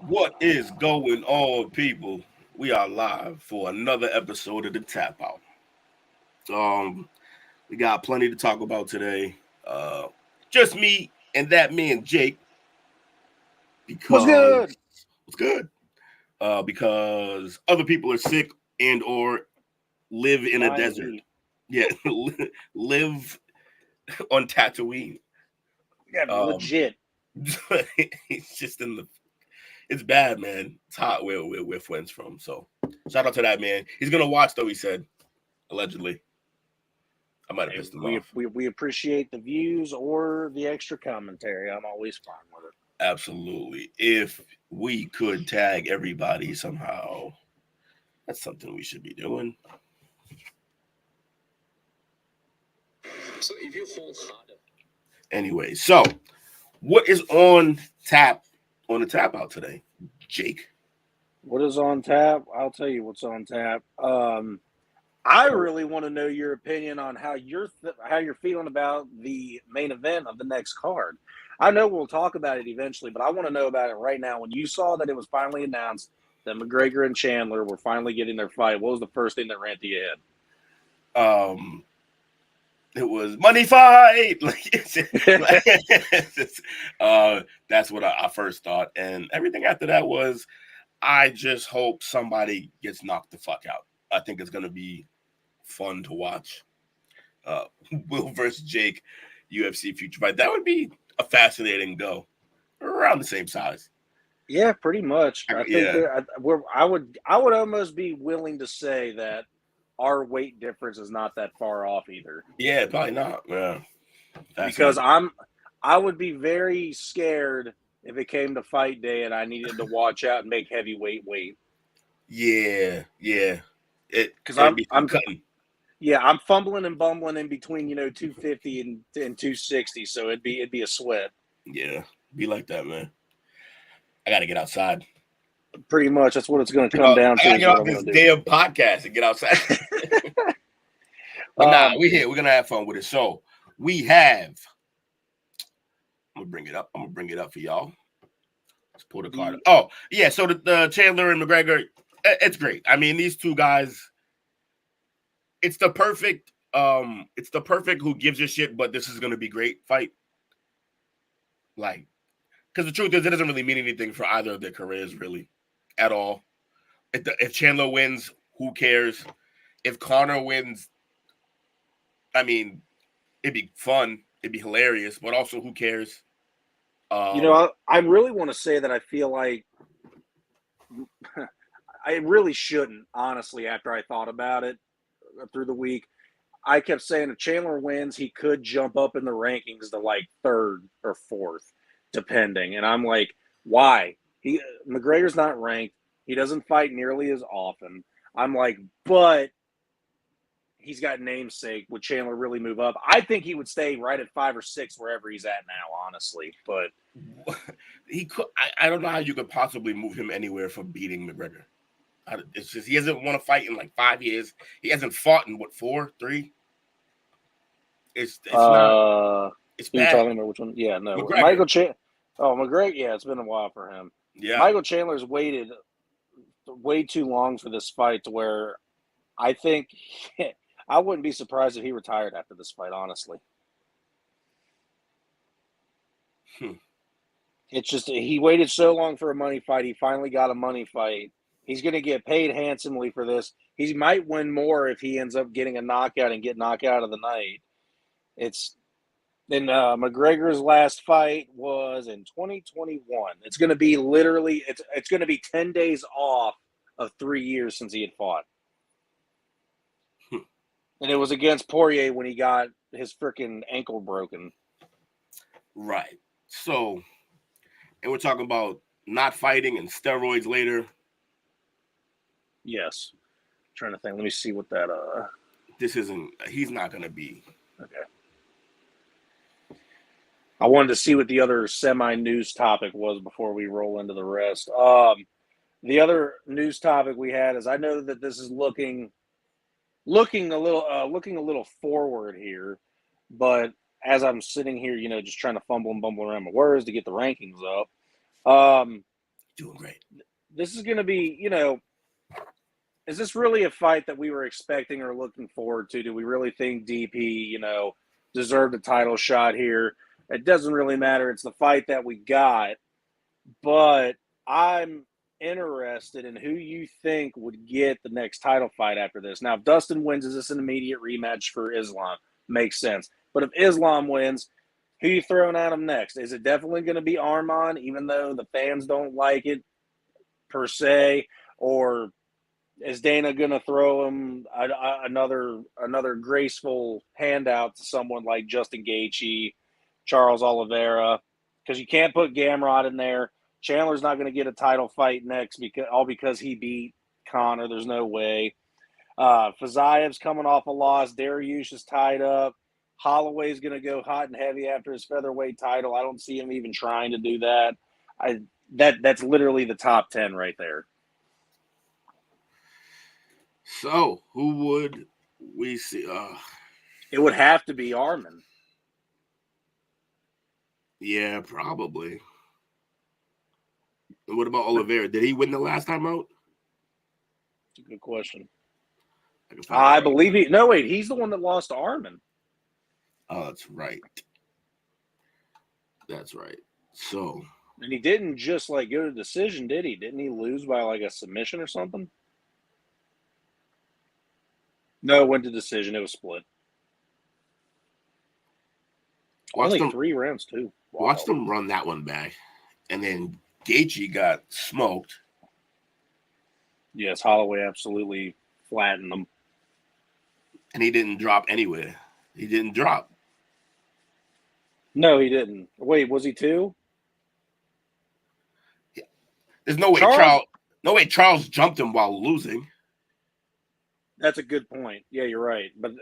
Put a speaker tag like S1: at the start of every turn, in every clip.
S1: What is going on, people? We are live for another episode of the Tap Out. Um, we got plenty to talk about today. Uh, just me and that man Jake
S2: What's
S1: because
S2: good?
S1: it's good. Because other people are sick and or live in a
S2: Dying of
S1: desert.
S2: heat.
S1: Yeah, live on Tatooine.
S2: Yeah,
S1: Um,
S2: legit.
S1: it's just in the. It's bad, man. It's hot where Flynn's from. So shout out to that man. He's gonna watch though. He said allegedly. I might have
S2: Hey,
S1: pissed him
S2: we,
S1: off.
S2: we we appreciate the views or the extra commentary. I'm always fine with it.
S1: Absolutely. If we could tag everybody somehow, that's something we should be doing. So if you hold harder. Anyway, so what is on the tap out today, Jake?
S2: What is on tap? I'll tell you what's on tap. I really want to know your opinion on how you're feeling about the main event of the next card. I know we'll talk about it eventually, but I want to know about it right now. When you saw that it was finally announced that McGregor and Chandler were finally getting their fight, what was the first thing that ran through your head?
S1: Um, it was money fight. That's what I first thought, and everything after that was, I just hope somebody gets knocked the fuck out. I think it's gonna be fun to watch. Uh, Will versus Jake, UFC future fight. That would be a fascinating go. Around the same size.
S2: Yeah, pretty much. I think
S1: Yeah,
S2: I would almost be willing to say that our weight difference is not that far off either.
S1: yeah, probably not. Yeah,
S2: Because
S1: fascinating.
S2: I would be very scared if it came to fight day and I needed to watch out and make heavyweight weight.
S1: Yeah, yeah.
S2: Because
S1: It'd
S2: I'm
S1: be some
S2: I'm
S1: cutting.
S2: yeah, I'm fumbling and bumbling in between, 250 and 260, so it'd be a sweat.
S1: Yeah, be like that, man. I gotta get outside.
S2: Pretty much that's what it's going to come down
S1: I
S2: to
S1: gotta
S2: is
S1: get
S2: what
S1: off
S2: I'm
S1: this
S2: going to do.
S1: damn podcast and get outside. But nah,
S2: Um
S1: we here. We're gonna have fun with it. So we have. I'm gonna bring it up. I'm gonna bring it up for y'all. Let's pull the card.
S2: the
S1: Oh yeah, so the Chandler and McGregor, it's great. I mean, these two guys, it's the perfect. It's the perfect who gives a shit, but this is gonna be great fight. Like, because the truth is, it doesn't really mean anything for either of their careers, really, at all. If Chandler wins, who cares? If Connor wins, I mean, it'd be fun, it'd be hilarious, but also who cares? Um,
S2: I really want to say that I feel like I really shouldn't, honestly, after I thought about it through the week. I kept saying if Chandler wins, he could jump up in the rankings to like third or fourth, depending. And I'm like, why? McGregor's not ranked. He doesn't fight nearly as often. I'm like, but he's got namesake. Would Chandler really move up? I think he would stay right at 5 or 6 wherever he's at now, honestly. But
S1: he could. I don't know how you could possibly move him anywhere from beating McGregor. It's just he hasn't won a fight in like 5 years. He hasn't fought in what 4, 3. It's not.
S2: uh,
S1: It's
S2: who you
S1: bad.
S2: talking about? Which one? Yeah, no,
S1: McGregor.
S2: Michael Chan. Oh, McGregor. Yeah, it's been a while for him.
S1: Yeah.
S2: Michael Chandler's waited way too long for this fight to where I think I wouldn't be surprised if he retired after this fight, honestly.
S1: Hmm.
S2: It's just he waited so long for a money fight. He finally got a money fight. He's going to get paid handsomely for this. He might win more if he ends up getting a knockout and get knocked out of the night. It's then McGregor's last fight was in 2021. It's going to be literally it's going to be 10 days off of 3 years since he had fought.
S1: Hmm.
S2: And it was against Poirier when he got his freaking ankle broken.
S1: Right. So, and we're talking about not fighting and steroids later.
S2: Yes. I'm trying to think. Let me see what that
S1: This isn't. He's not gonna be.
S2: okay. I wanted to see what the other semi-news topic was before we roll into the rest. The other news topic we had is I know that this is looking a little forward here, but as I'm sitting here, just trying to fumble and bumble around my words to get the rankings up.
S1: Doing great.
S2: This is going to be, is this really a fight that we were expecting or looking forward to? Do we really think DP, deserved a title shot here? It doesn't really matter. It's the fight that we got. But I'm interested in who you think would get the next title fight after this. Now, if Dustin wins, is this an immediate rematch for Islam? Makes sense. But if Islam wins, who you throwing at him next? Is it definitely going to be Arman, even though the fans don't like it per se? Or is Dana going to throw him another graceful handout to someone like Justin Gaethje, Charles Oliveira? Because you can't put Gamrot in there. Chandler's not going to get a title fight next because he beat Conor. There's no way. Fazayev's coming off a loss. Dariush is tied up. Holloway's going to go hot and heavy after his featherweight title. I don't see him even trying to do that. That's literally the top 10 right there.
S1: So, who would we see?
S2: It would have to be Arman.
S1: Yeah, probably. And what about Oliveira? Did he win the last time out?
S2: That's a good question. I believe he. No, wait. He's the one that lost to Arman.
S1: Oh, that's right. That's right. So.
S2: And he didn't just go to decision, did he? Didn't he lose by a submission or something? No, it went to decision. It was split. Only 3 rounds, too. Wow.
S1: Watch them run that one back. And then Gaethje got smoked.
S2: Yes, Holloway absolutely flattened them.
S1: And he didn't drop anywhere. He didn't drop.
S2: No, he didn't. Wait, was he 2?
S1: Yeah. There's no way Charles jumped him while losing.
S2: That's a good point. Yeah, you're right. But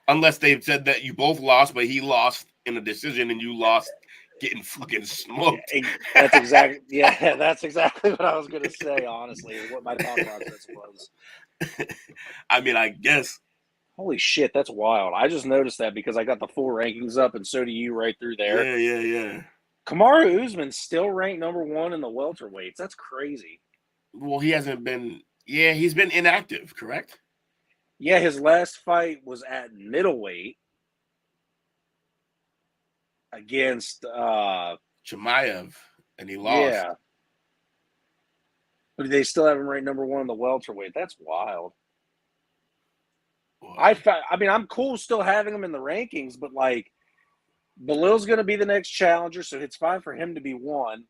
S1: unless they've said that you both lost, but he lost in a decision and you lost getting fucking smoked.
S2: That's exactly what I was going to say, honestly, is what my thought process was.
S1: I mean, I guess.
S2: Holy shit, that's wild. I just noticed that because I got the full rankings up, and so do you right through there.
S1: Yeah.
S2: Kamaru Usman's still ranked number 1 in the welterweights. That's crazy.
S1: Well, he hasn't been – he's been inactive, correct?
S2: Yeah, his last fight was at middleweight against
S1: Chimaev, and he lost.
S2: Yeah. But they still have him ranked number 1 in the welterweight. That's wild. Wow. I'm cool still having him in the rankings, but Belil's going to be the next challenger, so it's fine for him to be 1.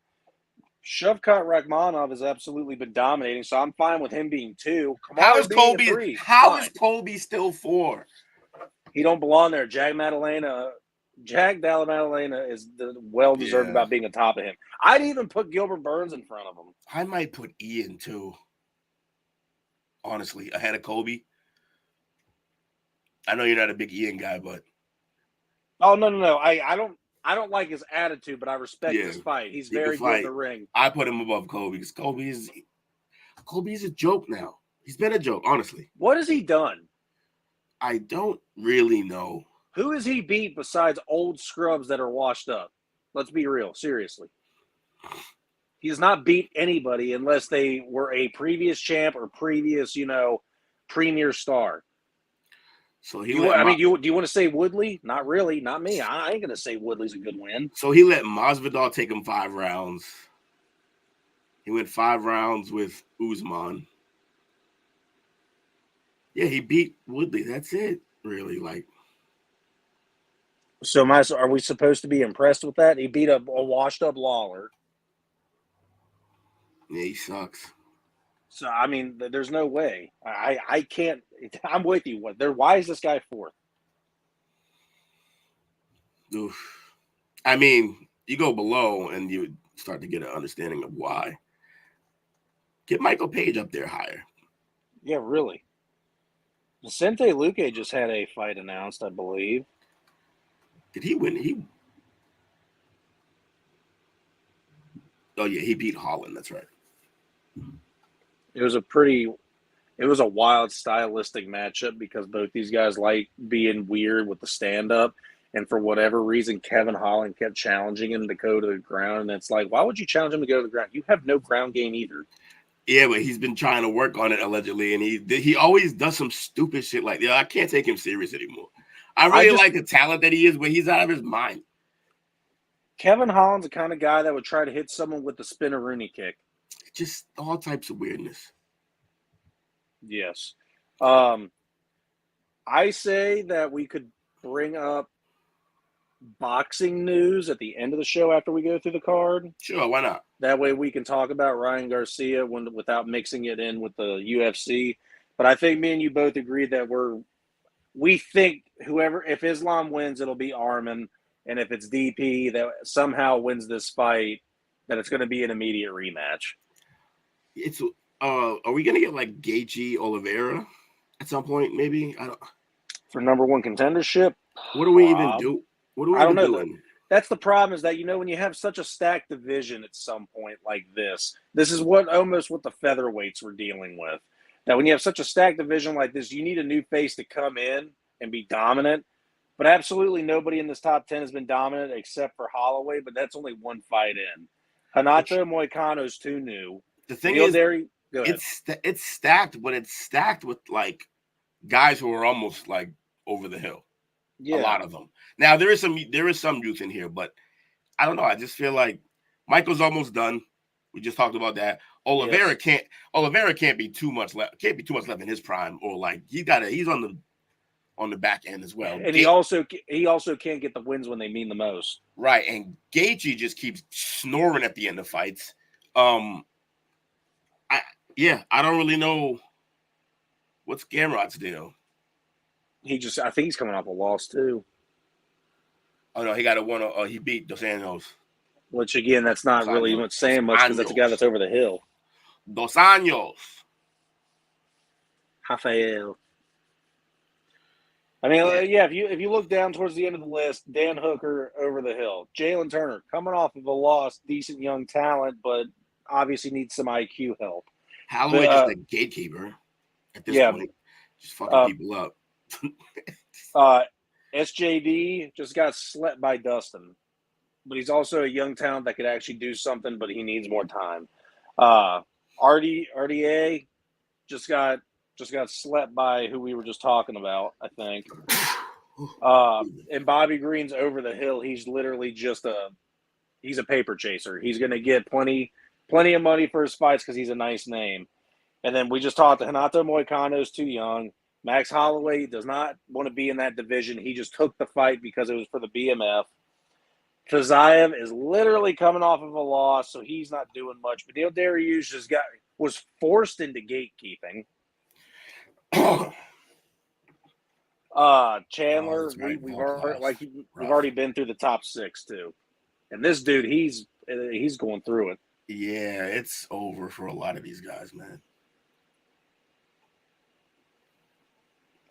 S2: Shavkat Rakhmonov has absolutely been dominating, so I'm fine with him being 2.
S1: How is Colby still 4?
S2: He don't belong there. Jack Dalla Maddalena is well-deserved about being atop of him. I'd even put Gilbert Burns in front of him.
S1: I might put Ian, too. Honestly, ahead of Colby. I know you're not a big Ian guy, but...
S2: Oh, no. I don't like his attitude, but I respect his fight. He's very good in the ring.
S1: I put him above Colby because Colby's a joke now. He's been a joke, honestly.
S2: What has he done?
S1: I don't really know.
S2: Who has he beat besides old scrubs that are washed up? Let's be real, seriously. He has not beat anybody unless they were a previous champ or previous, premier star.
S1: So
S2: do you want to say Woodley? Not really, not me. I ain't gonna say Woodley's a good win.
S1: So he let Masvidal take him 5 rounds. He went 5 rounds with Usman. Yeah, he beat Woodley. That's it, really.
S2: So are we supposed to be impressed with that? He beat a washed up Lawler.
S1: Yeah, he sucks.
S2: So, there's no way. I can't. I'm with you. Why is this guy 4th?
S1: Oof. You go below and you start to get an understanding of why. Get Michael Page up there higher.
S2: Yeah, really. Vicente Luque just had a fight announced, I believe.
S1: Did he win? He beat Holland. That's right.
S2: It was a wild stylistic matchup because both these guys like being weird with the stand-up. And for whatever reason, Kevin Holland kept challenging him to go to the ground. And it's like, why would you challenge him to go to the ground? You have no ground game either.
S1: Yeah, but he's been trying to work on it allegedly, and he always does some stupid shit like, I can't take him serious anymore. I really like the talent that he is, but he's out of his mind.
S2: Kevin Holland's the kind of guy that would try to hit someone with the spin-a-rooney kick.
S1: Just all types of weirdness.
S2: Yes. I say that we could bring up boxing news at the end of the show after we go through the card.
S1: Sure, why not?
S2: That way we can talk about Ryan Garcia without mixing it in with the UFC. But I think me and you both agree that we think if Islam wins, it'll be Arman. And if it's DP that somehow wins this fight, then it's going to be an immediate rematch.
S1: Are we gonna get like Gaethje Oliveira at some point? Maybe
S2: for number one contendership.
S1: What do we even do? What do we even do?
S2: That's the problem is that when you have such a stacked division at some point like this is almost what the featherweights were dealing with. That when you have such a stacked division like this, you need a new face to come in and be dominant. But absolutely nobody in this top 10 has been dominant except for Holloway, but that's only one fight in. Hanato Moicano's too new.
S1: The thing is, it's stacked, but it's stacked with like guys who are almost like over the hill. Yeah. A lot of them. Now there is some youth in here, but I don't know. I just feel like Michael's almost done. We just talked about that. Oliveira can't be too much left. Can't be too much left in his prime, or like he's on the back end as well.
S2: And he also can't get the wins when they mean the most.
S1: Right, and Gaethje just keeps snoring at the end of fights. I don't really know what's Gamrot's deal.
S2: I think he's coming off a loss too.
S1: Oh no, he got he beat Dos Anjos.
S2: Which again, that's not really much saying much because that's a guy that's over the hill.
S1: Dos Anjos.
S2: Rafael. I mean, if you look down towards the end of the list, Dan Hooker over the hill, Jalen Turner coming off of a loss, decent young talent, but obviously needs some IQ help.
S1: Holloway just a gatekeeper at this point, just fucking people up.
S2: SJD just got slept by Dustin, but he's also a young talent that could actually do something, but he needs more time. RDA just got slept by who we were just talking about, I think. And Bobby Green's over the hill. He's literally he's a paper chaser. He's going to get plenty of money for his fights because he's a nice name. And then we just talked to Hanato Moicano's too young. Max Holloway does not want to be in that division. He just took the fight because it was for the BMF. Kazayev is literally coming off of a loss, so he's not doing much. But Dale Dariush was forced into gatekeeping. Chandler, we've already been through the top 6 too, and this dude, he's going through it.
S1: Yeah, it's over for a lot of these guys, man.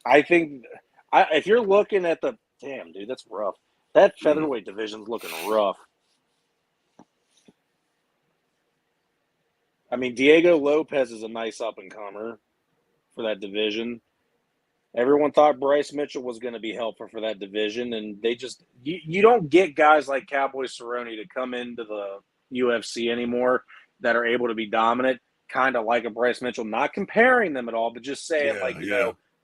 S2: I think if you're looking at damn dude, that's rough. That featherweight division's looking rough. I mean, Diego Lopez is a nice up-and-comer for that division. Everyone thought Bryce Mitchell was going to be helpful for that division, and they just you don't get guys like Cowboy Cerrone to come into the UFC anymore that are able to be dominant, kind of like a Bryce Mitchell. Not comparing them at all, but just saying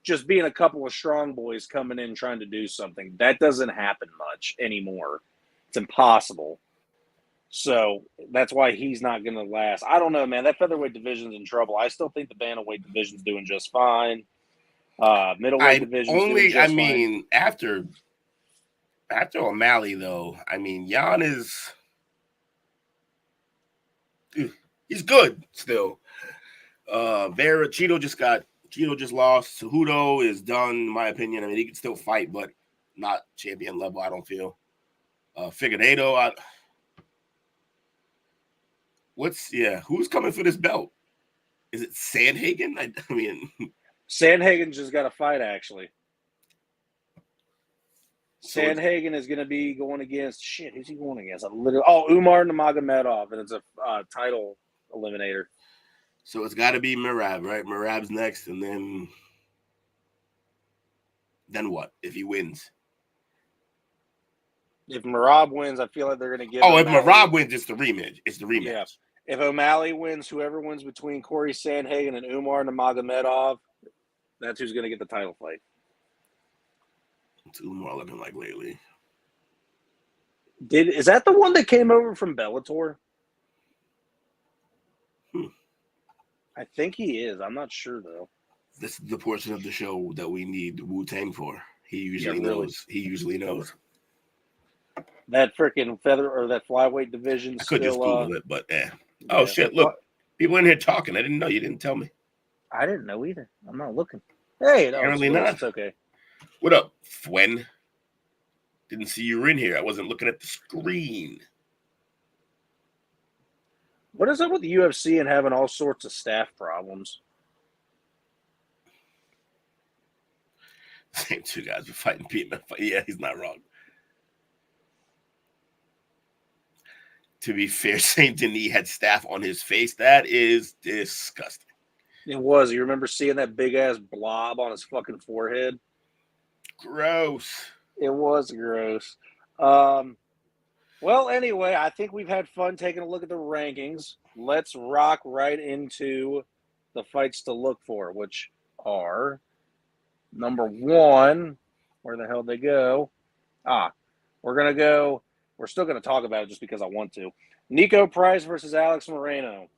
S2: just being a couple of strong boys coming in trying to do something. That doesn't happen much anymore. It's impossible. So that's why he's not going to last. I don't know, man. That featherweight division's in trouble. I still think the bantamweight division's doing just fine. Middleweight division's doing just fine.
S1: After O'Malley, though, I mean, Jan he's good still. Cheeto just lost. Cejudo is done, in my opinion. I mean, he can still fight, but not champion level, I don't feel. Figueiredo, who's coming for this belt? Is it Sandhagen? I mean,
S2: Sandhagen just got a fight, actually. Sandhagen is going to be going against who's he going against? Umar Nurmagomedov, and it's a title eliminator.
S1: So it's got to be Merab, right? Merab's next, and then what if he wins?
S2: If Merab wins, I feel like they're going to give.
S1: Oh,
S2: O'Malley,
S1: if Merab wins, it's the rematch. It's the rematch.
S2: Yeah. If O'Malley wins, whoever wins between Corey Sandhagen and Umar Nurmagomedov, that's who's going to get the title fight.
S1: What's Umar looking like lately?
S2: Is that the one that came over from Bellator? I think he is. I'm not sure though.
S1: This is the portion of the show that we need Wu-Tang for. He usually knows. He usually knows.
S2: That freaking feather or that flyweight division.
S1: I could just Google it, but
S2: yeah.
S1: Oh shit! Look, people in here talking. I didn't know. You didn't tell me.
S2: I didn't know either. I'm not looking. Hey, no,
S1: apparently not.
S2: It's okay.
S1: What up, Fwen? Didn't see you were in here. I wasn't looking at the screen.
S2: What is up with the UFC and having all sorts of staff problems?
S1: Same two guys were fighting Pete. Yeah, he's not wrong. To be fair, Saint Denis had staff on his face. That is disgusting.
S2: It was. You remember seeing that big ass blob on his fucking forehead?
S1: Gross.
S2: It was gross. Well, anyway, I think we've had fun taking a look at the rankings. Let's rock right into the fights to look for, which are number 1. Where the hell did they go? We're going to go. We're still going to talk about it just because I want to. Nico Price versus Alex Moreno.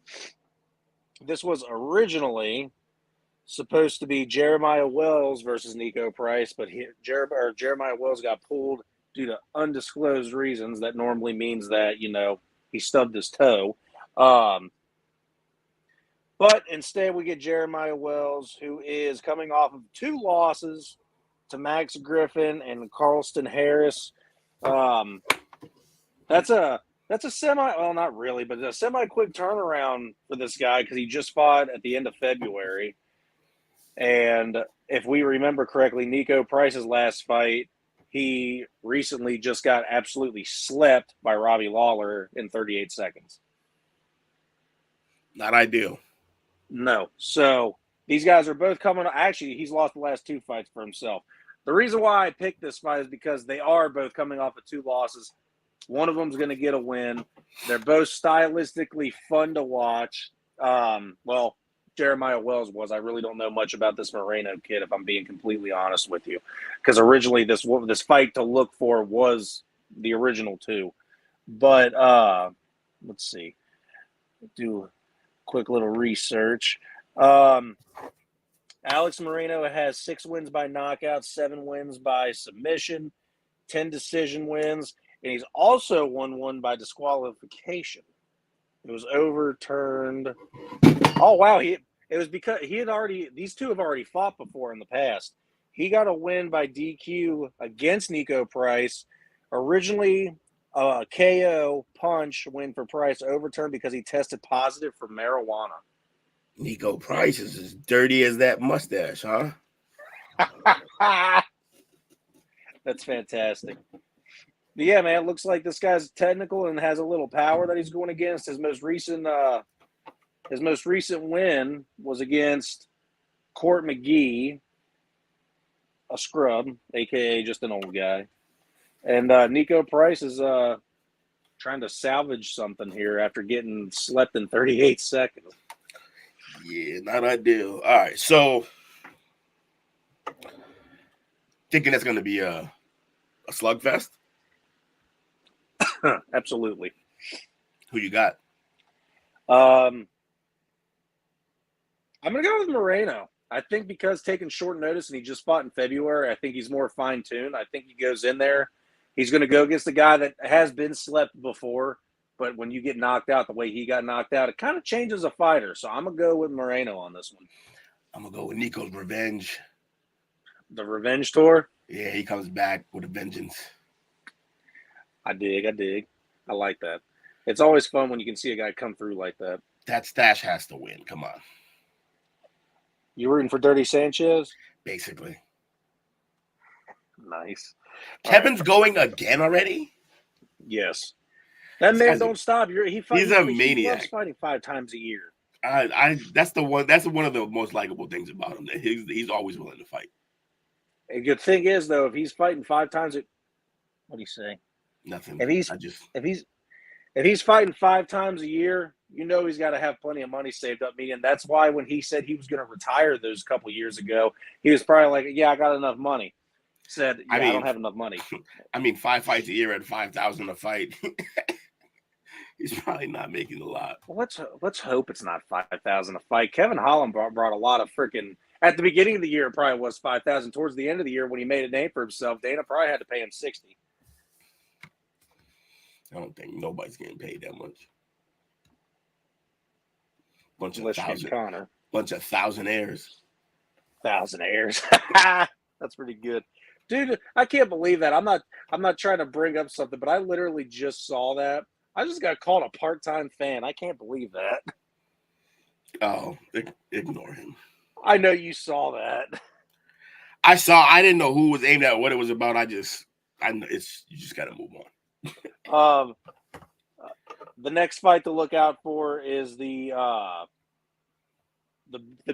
S2: This was originally supposed to be Jeremiah Wells versus Nico Price, but Jeremiah Wells got pulled due to undisclosed reasons. That normally means that, he stubbed his toe. But instead we get Jeremiah Wells, who is coming off of 2 losses to Max Griffin and Carlston Harris. That's a not really, but a semi-quick turnaround for this guy because he just fought at the end of February. And if we remember correctly, Nico Price's last fight, he recently just got absolutely slept by Robbie Lawler in 38 seconds.
S1: Not ideal.
S2: No. So these guys are both coming. Actually, he's lost the last 2 fights for himself. The reason why I picked this fight is because they are both coming off of 2 losses. One of them's going to get a win. They're both stylistically fun to watch. Well, Jeremiah Wells was. I really don't know much about this Moreno kid, if I'm being completely honest with you, because originally this fight to look for was the original 2. But let's see. Do a quick little research. Alex Moreno has 6 wins by knockout, 7 wins by submission, 10 decision wins. And he's also won 1 by disqualification. It was overturned. Oh, wow. It was because these 2 have already fought before in the past. He got a win by DQ against Nico Price. Originally, a KO punch win for Price overturned because he tested positive for marijuana.
S1: Nico Price is as dirty as that mustache, huh?
S2: That's fantastic. But yeah, man, it looks like this guy's technical and has a little power that he's going against. His most recent win was against Court McGee, a scrub, aka just an old guy. And Nico Price is trying to salvage something here after getting slept in 38 seconds.
S1: Yeah, not ideal. All right, so thinking that's going to be a slugfest.
S2: Absolutely.
S1: Who you got?
S2: I'm going to go with Moreno. I think because taking short notice and he just fought in February, I think he's more fine-tuned. I think he goes in there. He's going to go against a guy that has been slept before, but when you get knocked out the way he got knocked out, it kind of changes a fighter. So I'm going to go with Moreno on this one.
S1: I'm going to go with Nico's revenge.
S2: The revenge tour?
S1: Yeah, he comes back with a vengeance.
S2: I dig. I like that. It's always fun when you can see a guy come through like that.
S1: That stash has to win. Come on.
S2: You rooting for Dirty Sanchez?
S1: Basically.
S2: Nice.
S1: Kevin's going again already?
S2: Yes. That man don't stop.
S1: He's a maniac.
S2: He loves fighting 5 times a year.
S1: That's one of the most likable things about him. That he's always willing to fight.
S2: A good thing is, though, if he's fighting 5 times, what do you say?
S1: Nothing.
S2: If he's
S1: I just
S2: if he's fighting 5 times a year, you know he's got to have plenty of money saved up. Meaning that's why when he said he was going to retire those couple years ago, he was probably like, "Yeah, I got enough money." Said,
S1: I
S2: "Yeah, I don't
S1: mean
S2: have enough money."
S1: I mean 5 fights a year at 5,000 a fight. He's probably not making a lot.
S2: Well, let's hope it's not 5,000 a fight. Kevin Holland brought a lot of freaking. At the beginning of the year, it probably was 5,000. Towards the end of the year, when he made a name for himself, Dana probably had to pay him 60.
S1: I don't think nobody's getting paid that much.
S2: Unless you're Connor.
S1: Bunch of thousandaires.
S2: Thousandaires. That's pretty good. Dude, I can't believe that. I'm not trying to bring up something, but I literally just saw that. I just got called a part-time fan. I can't believe that.
S1: Oh, ignore him.
S2: I know you saw that.
S1: I didn't know who was aimed at, what it was about. I know you just got to move
S2: on. The next fight to look out for is the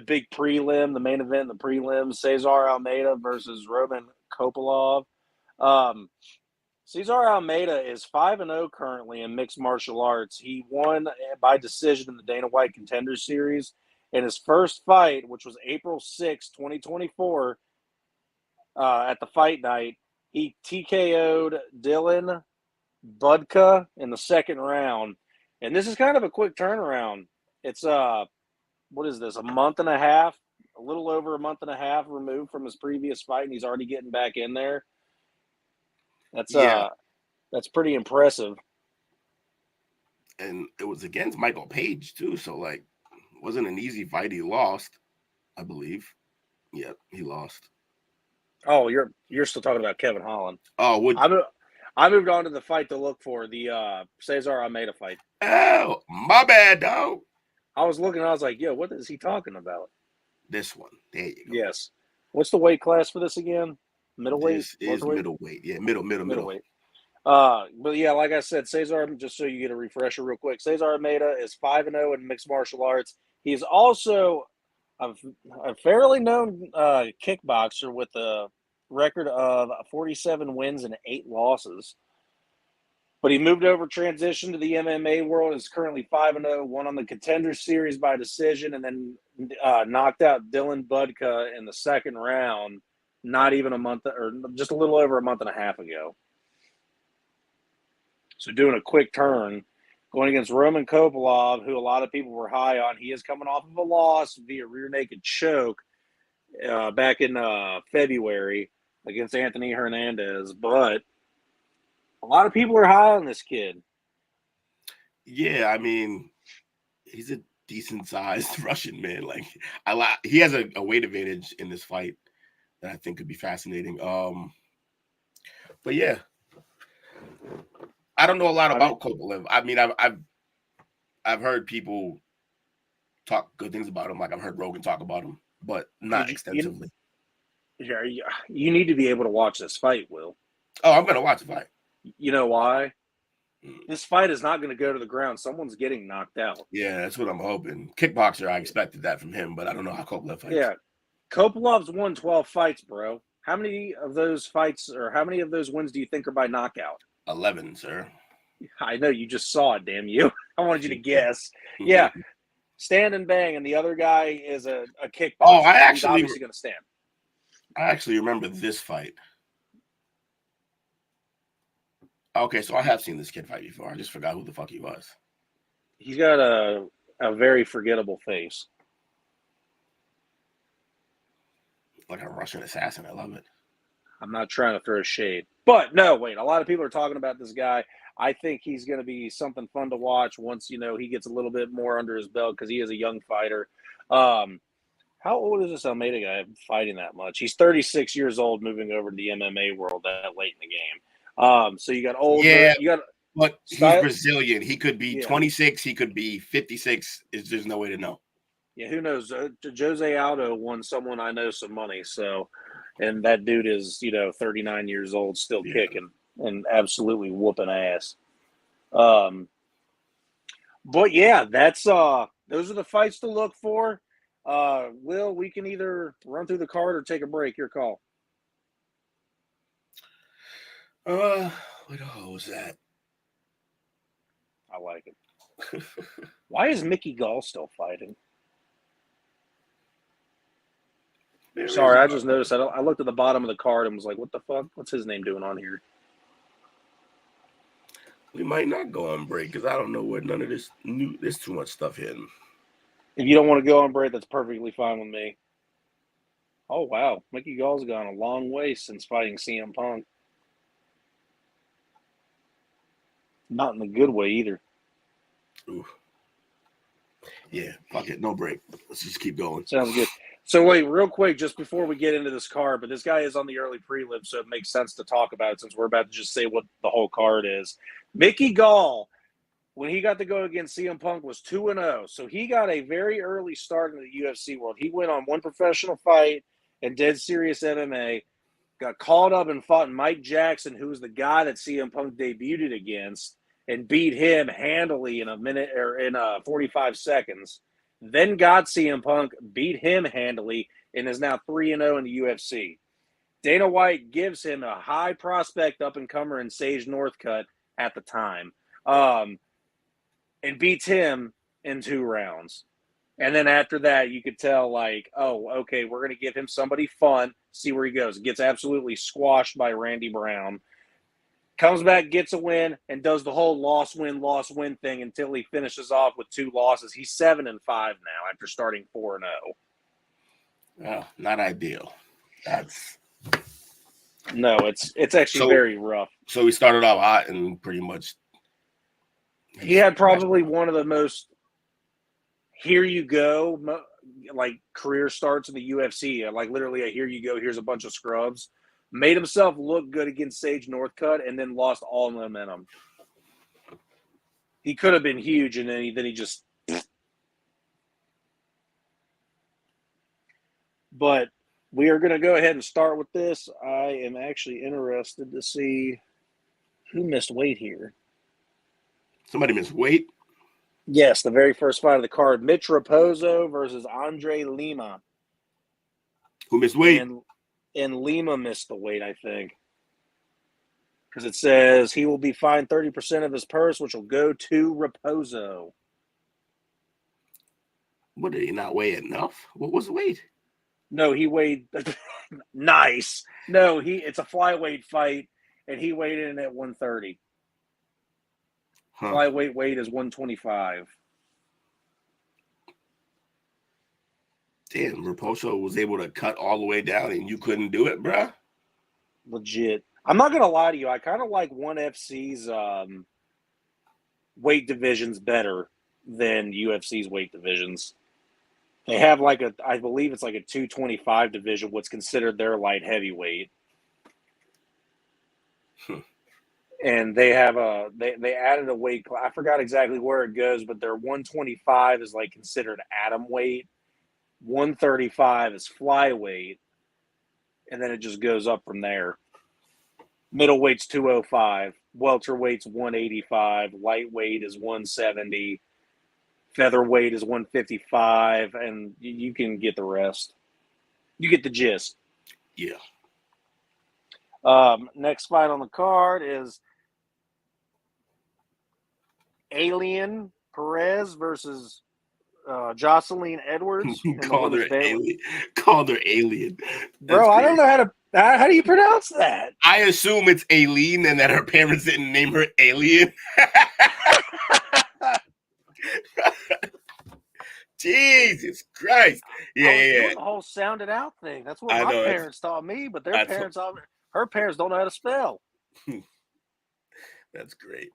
S2: big prelim, the main event, the prelim, Cesar Almeida versus Roman Kopylov. Cesar Almeida is 5-0 currently in mixed martial arts. He won by decision in the Dana White Contender Series. In his first fight, which was April 6, 2024, at the fight night, he TKO'd Dylan Budka in the second round. And this is kind of a quick turnaround. It's what is this, a month and a half, a little over a month and a half removed from his previous fight, and he's already getting back in there. That's pretty impressive.
S1: And it was against Michael Page too, so like it wasn't an easy fight. He lost, I believe. Yep, he lost.
S2: Oh, you're still talking about Kevin Holland.
S1: Oh,
S2: I moved on to the fight to look for, the Cesar Almeida fight.
S1: Oh, my bad, dog.
S2: I was looking, I was like, yo, what is he talking about?
S1: This one. There you go.
S2: Yes. What's the weight class for this again? Middleweight?
S1: This is middleweight. Yeah, middleweight.
S2: But yeah, like I said, Cesar, just so you get a refresher real quick, Cesar Almeida is 5-0 in mixed martial arts. He's also a fairly known kickboxer with a record of 47 wins and 8 losses. But he moved over, transitioned to the MMA world, is currently 5-0, won on the Contender Series by decision, and then knocked out Dylan Budka in the second round, not even a month, or just a little over a month and a half ago. So doing a quick turn, going against Roman Kopylov, who a lot of people were high on. He is coming off of a loss via rear naked choke back in February against Anthony Hernandez, but a lot of people are high on this kid.
S1: Yeah, I mean, he's a decent-sized Russian man. Like, he has a weight advantage in this fight that I think could be fascinating. But yeah, I don't know a lot about Kopylov. I mean, I've heard people talk good things about him. Like I've heard Rogan talk about him, but not extensively.
S2: You need to be able to watch this fight, Will.
S1: Oh, I'm gonna watch the fight.
S2: You know why? This fight is not going to go to the ground. Someone's getting knocked out.
S1: Yeah, that's what I'm hoping. Kickboxer, I expected that from him, but I don't know how Kopylov fights.
S2: Yeah, Kopilov's won 12 fights, bro. How many of those fights, or how many of those wins do you think are by knockout?
S1: 11, sir.
S2: I know, you just saw it, damn you. I wanted you to guess. Yeah, stand and bang, and the other guy is a kickboxer.
S1: Oh,
S2: he's obviously going to stand.
S1: I actually remember this fight. Okay, so I have seen this kid fight before. I just forgot who the fuck he was.
S2: He's got a very forgettable face.
S1: Like a Russian assassin. I love it.
S2: I'm not trying to throw shade. But, no, wait. A lot of people are talking about this guy. I think he's going to be something fun to watch once, he gets a little bit more under his belt because he is a young fighter. How old is this Almeida guy fighting that much? He's 36 years old, moving over to the MMA world that late in the game. So you got older.
S1: Yeah,
S2: you got,
S1: but he's Brazilian. He could be 26. He could be 56. There's no way to know.
S2: Yeah, who knows? Jose Aldo won someone I know some money. So, and that dude is 39 years old, still kicking and absolutely whooping ass. But yeah, that's those are the fights to look for. Will, we can either run through the card or take a break. Your call.
S1: Let's What the hell was that?
S2: I like it. Why is Mickey Gall still fighting? Sorry, I just noticed. I looked at the bottom of the card and was like, "What the fuck? What's his name doing on here?"
S1: We might not go on break because I don't know what none of this new. There's too much stuff hidden.
S2: If you don't want to go on break, that's perfectly fine with me. Oh wow, Mickey Gall's gone a long way since fighting CM Punk. Not in the good way either.
S1: Ooh. Yeah, fuck it, no break. Let's just keep going.
S2: Sounds good. So wait, real quick, just before we get into this card, but this guy is on the early prelim, so it makes sense to talk about it since we're about to just say what the whole card is. Mickey Gall, when he got to go against CM Punk, was 2-0. So he got a very early start in the UFC world. He went on one professional fight and Dead Serious MMA, got called up and fought Mike Jackson, who was the guy that CM Punk debuted against, and beat him handily in a minute or in 45 seconds. Then got CM Punk, beat him handily, and is now 3-0 in the UFC. Dana White gives him a high prospect up-and-comer in Sage Northcutt at the time, and beats him in 2 rounds. And then after that, you could tell, like, oh, okay, we're going to give him somebody fun, see where he goes. Gets absolutely squashed by Randy Brown. Comes back, gets a win, and does the whole loss-win thing until he finishes off with 2 losses. He's 7-5 now after starting 4-0.
S1: Well, not ideal.
S2: No, it's actually very rough.
S1: So he started off hot and pretty much.
S2: He had probably one of the most here you go, like career starts in the UFC. Like literally a here you go, here's a bunch of scrubs. Made himself look good against Sage Northcutt and then lost all momentum. He could have been huge, and then he just. But we are going to go ahead and start with this. I am actually interested to see who missed weight here.
S1: Somebody missed weight?
S2: Yes, the very first fight of the card. Mitch Raposo versus Andre Lima.
S1: Who missed weight?
S2: And Lima missed the weight, I think. Because it says he will be fined 30% of his purse, which will go to Raposo.
S1: What, did he not weigh enough? What was the weight?
S2: No, he weighed nice. No, it's a flyweight fight, and he weighed in at 130. Flyweight weight is 125.
S1: Damn, Raposo was able to cut all the way down, and you couldn't do it, bruh?
S2: Legit. I'm not gonna lie to you. I kind of like ONE FC's weight divisions better than UFC's weight divisions. They have I believe it's like a 225 division, what's considered their light heavyweight. And they have they added a weight class. I forgot exactly where it goes, but their 125 is like considered atom weight. 135 is flyweight, and then it just goes up from there. Middleweight's 205, welterweight's 185, lightweight is 170, featherweight is 155, and you can get the rest. You get the gist.
S1: Yeah.
S2: Next fight on the card is Alien Perez versus Jocelyn Edwards.
S1: Called her alien.
S2: Bro, I don't know how do you pronounce that?
S1: I assume it's Aileen and that her parents didn't name her Alien. Jesus Christ. Yeah.
S2: Doing the whole sounded out thing. That's what my parents taught me, but her parents don't know how to spell.
S1: That's great.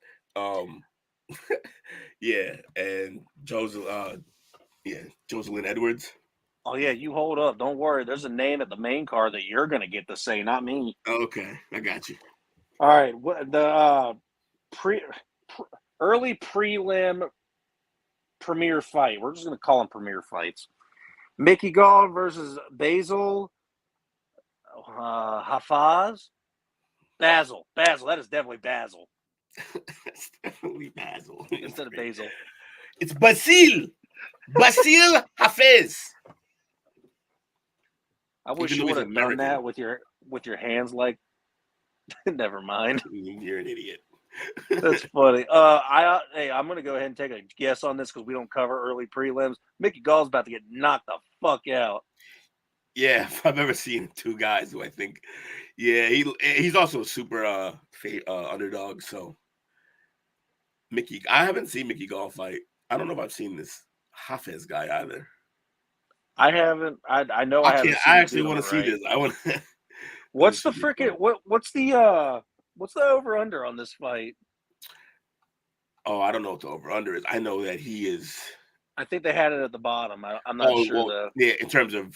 S1: Yeah, and Jocelyn Edwards.
S2: Oh yeah, you hold up. Don't worry. There's a name at the main card that you're gonna get to say, not me.
S1: Okay, I got you.
S2: All right. The early prelim premier fight. We're just gonna call them premier fights. Mickey Gall versus Basil Hafaz. Basil. That is definitely Basil.
S1: It's definitely Basil
S2: instead of Basil.
S1: It's Basil Hafez.
S2: I wish you would have done that with your hands like Never mind.
S1: You're an idiot.
S2: That's funny. Hey, I'm gonna go ahead and take a guess on this because we don't cover early prelims. Mickey Gall's about to get knocked the fuck out.
S1: Yeah, if I've ever seen two guys who I think, yeah, he's also a super underdog. So I haven't seen Mickey Gall fight. I don't know if I've seen this Hafez guy either.
S2: I haven't. I know I haven't seen
S1: I
S2: him
S1: actually
S2: doing
S1: want to
S2: it
S1: see
S2: right.
S1: this. I want.
S2: What's the freaking what's the over under on this fight?
S1: Oh, I don't know what the over under is. I know that he is.
S2: I think they had it at the bottom. I'm not sure though.
S1: Yeah, in terms of,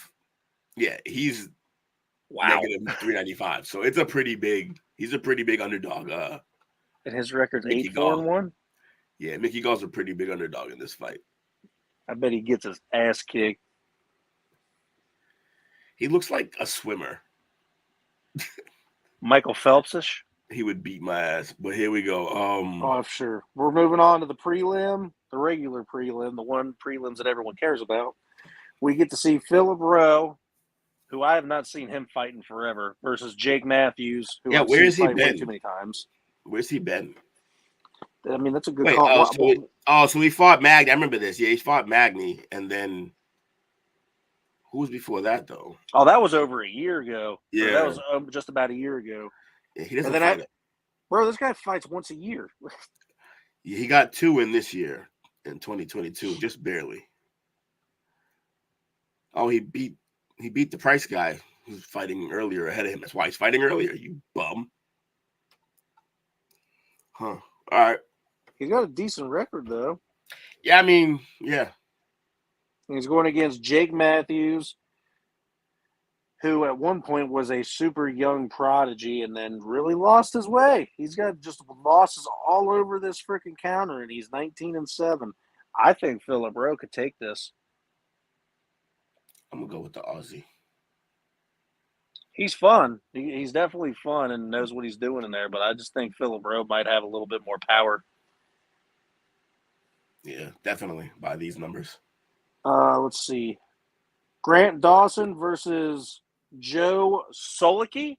S1: yeah, he's negative 395. So it's a pretty big. He's a pretty big underdog.
S2: And his record's
S1: Mickey
S2: 8-4-1.
S1: Yeah, Mickey Gall's a pretty big underdog in this fight.
S2: I bet he gets his ass kicked.
S1: He looks like a swimmer.
S2: Michael Phelps-ish.
S1: He would beat my ass, but here we go.
S2: Oh, sure. We're moving on to the prelim, the regular prelim, the one prelims that everyone cares about. We get to see Philip Rowe, who I have not seen him fight in forever, versus Jake Matthews, who I've
S1: where
S2: seen
S1: has he
S2: fight
S1: been?
S2: way too many times.
S1: Where's he been?
S2: I mean, that's a good call.
S1: So he fought Magny. I remember this. Yeah, he fought Magny, and then who was before that though?
S2: Oh, that was over a year ago.
S1: Yeah,
S2: that was just about a year ago.
S1: Yeah, he doesn't fight it.
S2: Bro, this guy fights once a year.
S1: Yeah, he got 2 in this year, in 2022, just barely. Oh, he beat the Price guy who's fighting earlier ahead of him. That's why he's fighting earlier. You bum. Huh. All right.
S2: He's got a decent record though.
S1: Yeah, I mean, yeah.
S2: He's going against Jake Matthews, who at one point was a super young prodigy and then really lost his way. He's got just losses all over this freaking counter, and he's 19-7. I think Philip Rowe could take this.
S1: I'm going to go with the Aussie.
S2: He's fun. He's definitely fun and knows what he's doing in there, but I just think Philip Rowe might have a little bit more power.
S1: Yeah, definitely by these numbers.
S2: Let's see. Grant Dawson versus Joe Solecki.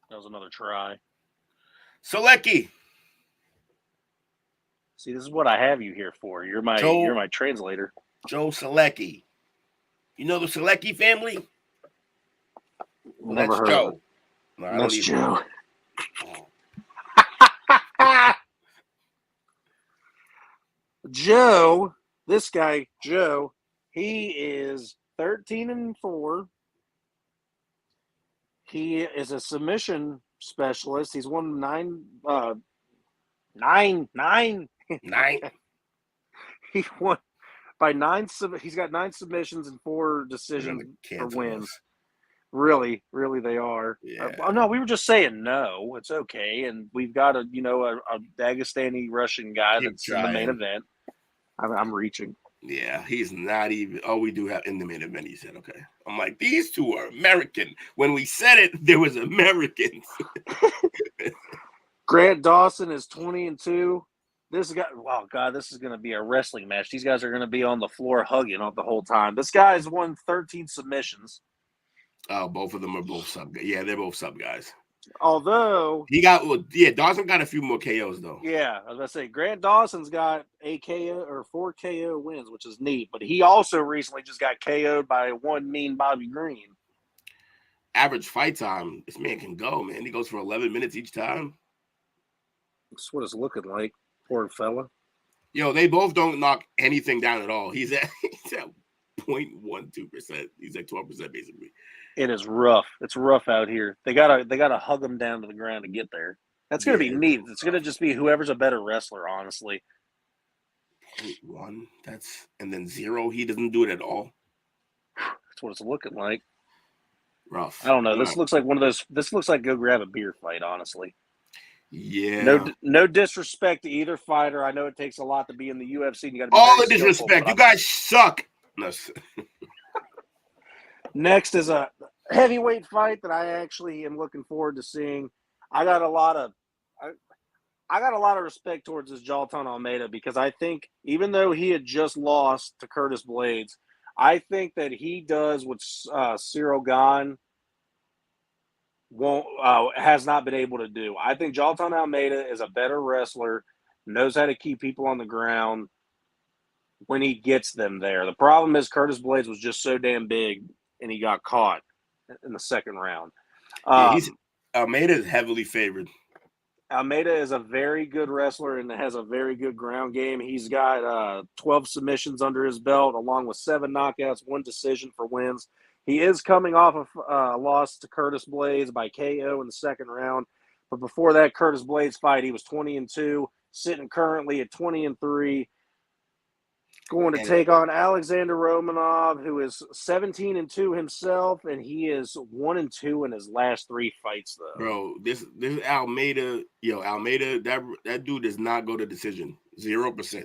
S2: That was another try.
S1: Solecki.
S2: See, this is what I have you here for. You're my translator.
S1: Joe Solecki. You know the Solecki family? Well,
S2: Never heard
S1: Joe.
S2: of it.
S1: No,
S2: That's Joe. Joe, this guy, Joe, he is 13-4. He is a submission specialist. He's won 9. He won by 9. He's got 9 submissions and 4 decisions for wins. Really, really, they are.
S1: Yeah.
S2: No, we were just saying no. It's okay, and we've got a Dagestani Russian guy that's in the main event. I'm reaching.
S1: Yeah, he's not even. Oh, we do have in the main event. He said, "Okay." I'm like, these two are American. When we said it, there was Americans.
S2: Grant Dawson is 20-2. This guy, wow, God, this is going to be a wrestling match. These guys are going to be on the floor hugging the whole time. This guy's won 13 submissions.
S1: Oh, both of them are both sub. Yeah, they're both sub guys.
S2: Although
S1: Dawson got a few more KOs though.
S2: Yeah, I was gonna say Grant Dawson's got a KO or 4 KO wins, which is neat. But he also recently just got KO'd by one mean Bobby Green.
S1: Average fight time, this man can go, man. He goes for 11 minutes each time.
S2: That's what it's looking like. Poor fella.
S1: Yo, they both don't knock anything down at all. He's at 0.12%. He's at 12% basically.
S2: It is rough. It's rough out here. They gotta hug him down to the ground to get there. That's gonna be neat. It's gonna just be whoever's a better wrestler, honestly.
S1: 0.1. And then 0. He doesn't do it at all.
S2: That's what it's looking like.
S1: Rough.
S2: I don't know. This looks like one of those. This looks like go grab a beer fight, honestly.
S1: Yeah.
S2: No disrespect to either fighter. I know it takes a lot to be in the UFC. And you got
S1: all the disrespect. You guys suck. No.
S2: Next is a heavyweight fight that I actually am looking forward to seeing. I got a lot of respect towards this Jalton Almeida because I think even though he had just lost to Curtis Blades, I think that he does what Cyril Gane has not been able to do. I think Jailton Almeida is a better wrestler, knows how to keep people on the ground when he gets them there. The problem is Curtis Blades was just so damn big, and he got caught in the second round.
S1: Yeah, Almeida is heavily favored.
S2: Almeida is a very good wrestler and has a very good ground game. He's got 12 submissions under his belt, along with 7 knockouts, 1 decision for wins. He is coming off of a loss to Curtis Blades by KO in the second round. But before that Curtis Blades fight, he was 20-2, sitting currently at 20-3. Going to take on Alexander Romanov, who is 17-2 himself, and he is 1-2 in his last 3 fights, though.
S1: Bro, this Almeida, Almeida, that dude does not go to decision, 0%.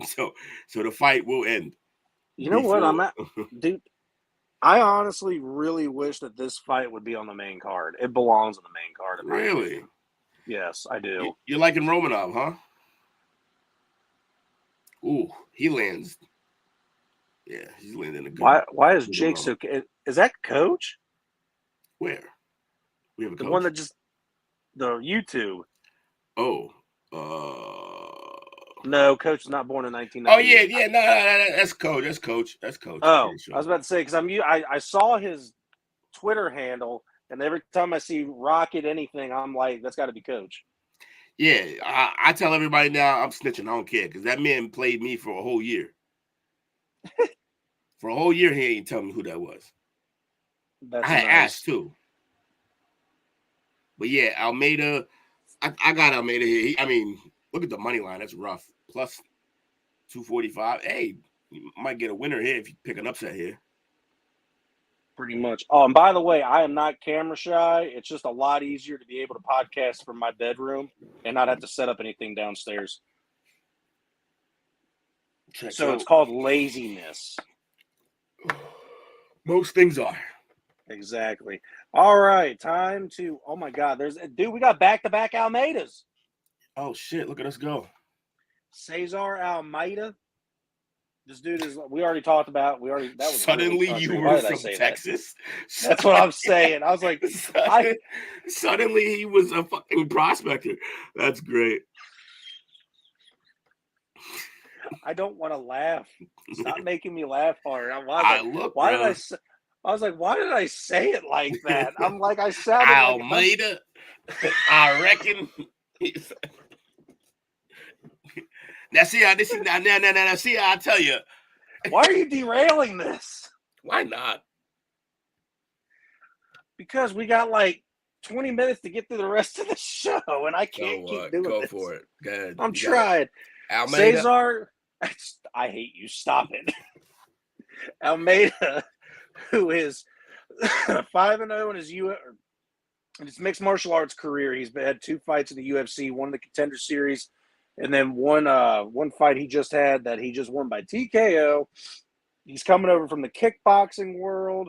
S1: So the fight will end.
S2: You know what? Dude. I honestly really wish that this fight would be on the main card. It belongs on the main card.
S1: Really?
S2: Yes, I do.
S1: You're liking Romanov, huh? Ooh, he lands. Yeah, he's landing a good.
S2: Why is Jake so? Is that Coach?
S1: Where? We have a
S2: the
S1: coach?
S2: One that just the YouTube.
S1: Oh,
S2: no, Coach is not born in 1990.
S1: Oh yeah, no, that's Coach. That's Coach.
S2: Oh, sure. I was about to say because I saw his Twitter handle, and every time I see Rocket anything, I'm like, that's got to be Coach.
S1: Yeah, I tell everybody now I'm snitching. I don't care because that man played me for a whole year. For a whole year, he ain't tell me who that was.
S2: That's
S1: I had asked too. But yeah, Almeida, I got Almeida here. Look at the money line. That's rough. Plus 245. Hey, you might get a winner here if you pick an upset here.
S2: Pretty much. Oh, and by the way, I am not camera shy. It's just a lot easier to be able to podcast from my bedroom and not have to set up anything downstairs. It's called laziness.
S1: Most things are.
S2: Exactly. All right, time to. Oh my God, we got back-to-back Almeidas.
S1: Oh shit! Look at us go.
S2: Cesar Almeida. This dude is. We already talked about. That was
S1: suddenly you were from Texas.
S2: That's what I'm saying. I was like,
S1: suddenly he was a fucking prospector. That's great.
S2: I don't want to laugh. Stop making me laugh hard.
S1: I
S2: was like, why did I say it like that? I'm like, I sounded
S1: Almeida. I reckon. Now, see, I tell you.
S2: Why are you derailing this?
S1: Why not?
S2: Because we got like 20 minutes to get through the rest of the show, and I can't keep doing this.
S1: Go for it. Go ahead.
S2: I'm trying.
S1: Almeida.
S2: Cesar, I hate you. Stop it. Almeida, who is 5-0 in his mixed martial arts career. He's had 2 fights in the UFC, 1 in the Contender Series, and then one fight he just had that he just won by TKO. He's coming over from the kickboxing world,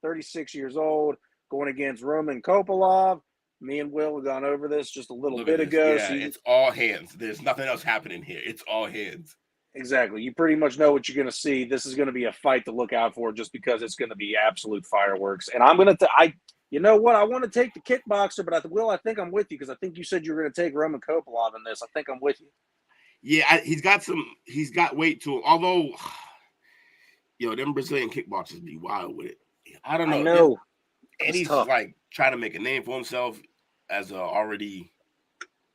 S2: 36 years old, going against Roman Kopylov. Me and Will have gone over this just a little bit ago.
S1: Yeah, it's all hands. There's nothing else happening here. It's all hands.
S2: Exactly. You pretty much know what you're going to see. This is going to be a fight to look out for just because it's going to be absolute fireworks. And I'm going to you know what? I want to take the kickboxer, but I think I'm with you because I think you said you were going to take Roman Kopylov in this. I think I'm with you.
S1: Yeah, he's got weight to him. Although, them Brazilian kickboxers be wild with it. I don't know.
S2: I know.
S1: And he's like trying to make a name for himself as a already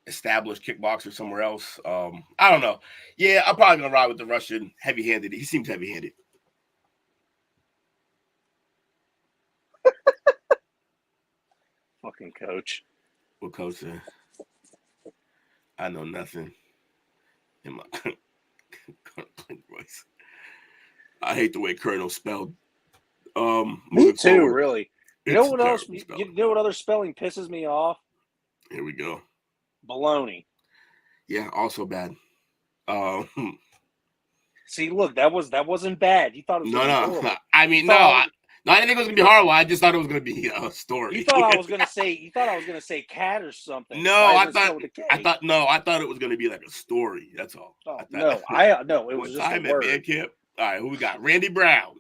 S1: established kickboxer somewhere else. I don't know. Yeah, I'm probably going to ride with the Russian heavy-handed. He seems heavy-handed.
S2: Fucking Coach.
S1: What Coach said? I know nothing in my voice. I hate the way Colonel spelled.
S2: Me too, really. You know what else? You know what other spelling pisses me off?
S1: Here we go.
S2: Baloney.
S1: Yeah, also bad.
S2: See, look, that wasn't bad. You thought it was horrible.
S1: I didn't think it was gonna be horrible. I just thought it was gonna be a story.
S2: You thought I was gonna say cat or something.
S1: No, I thought it was gonna be like a story. That's all.
S2: Oh, no, it was just
S1: time
S2: a word.
S1: at band camp. All right, who we got? Randy Brown.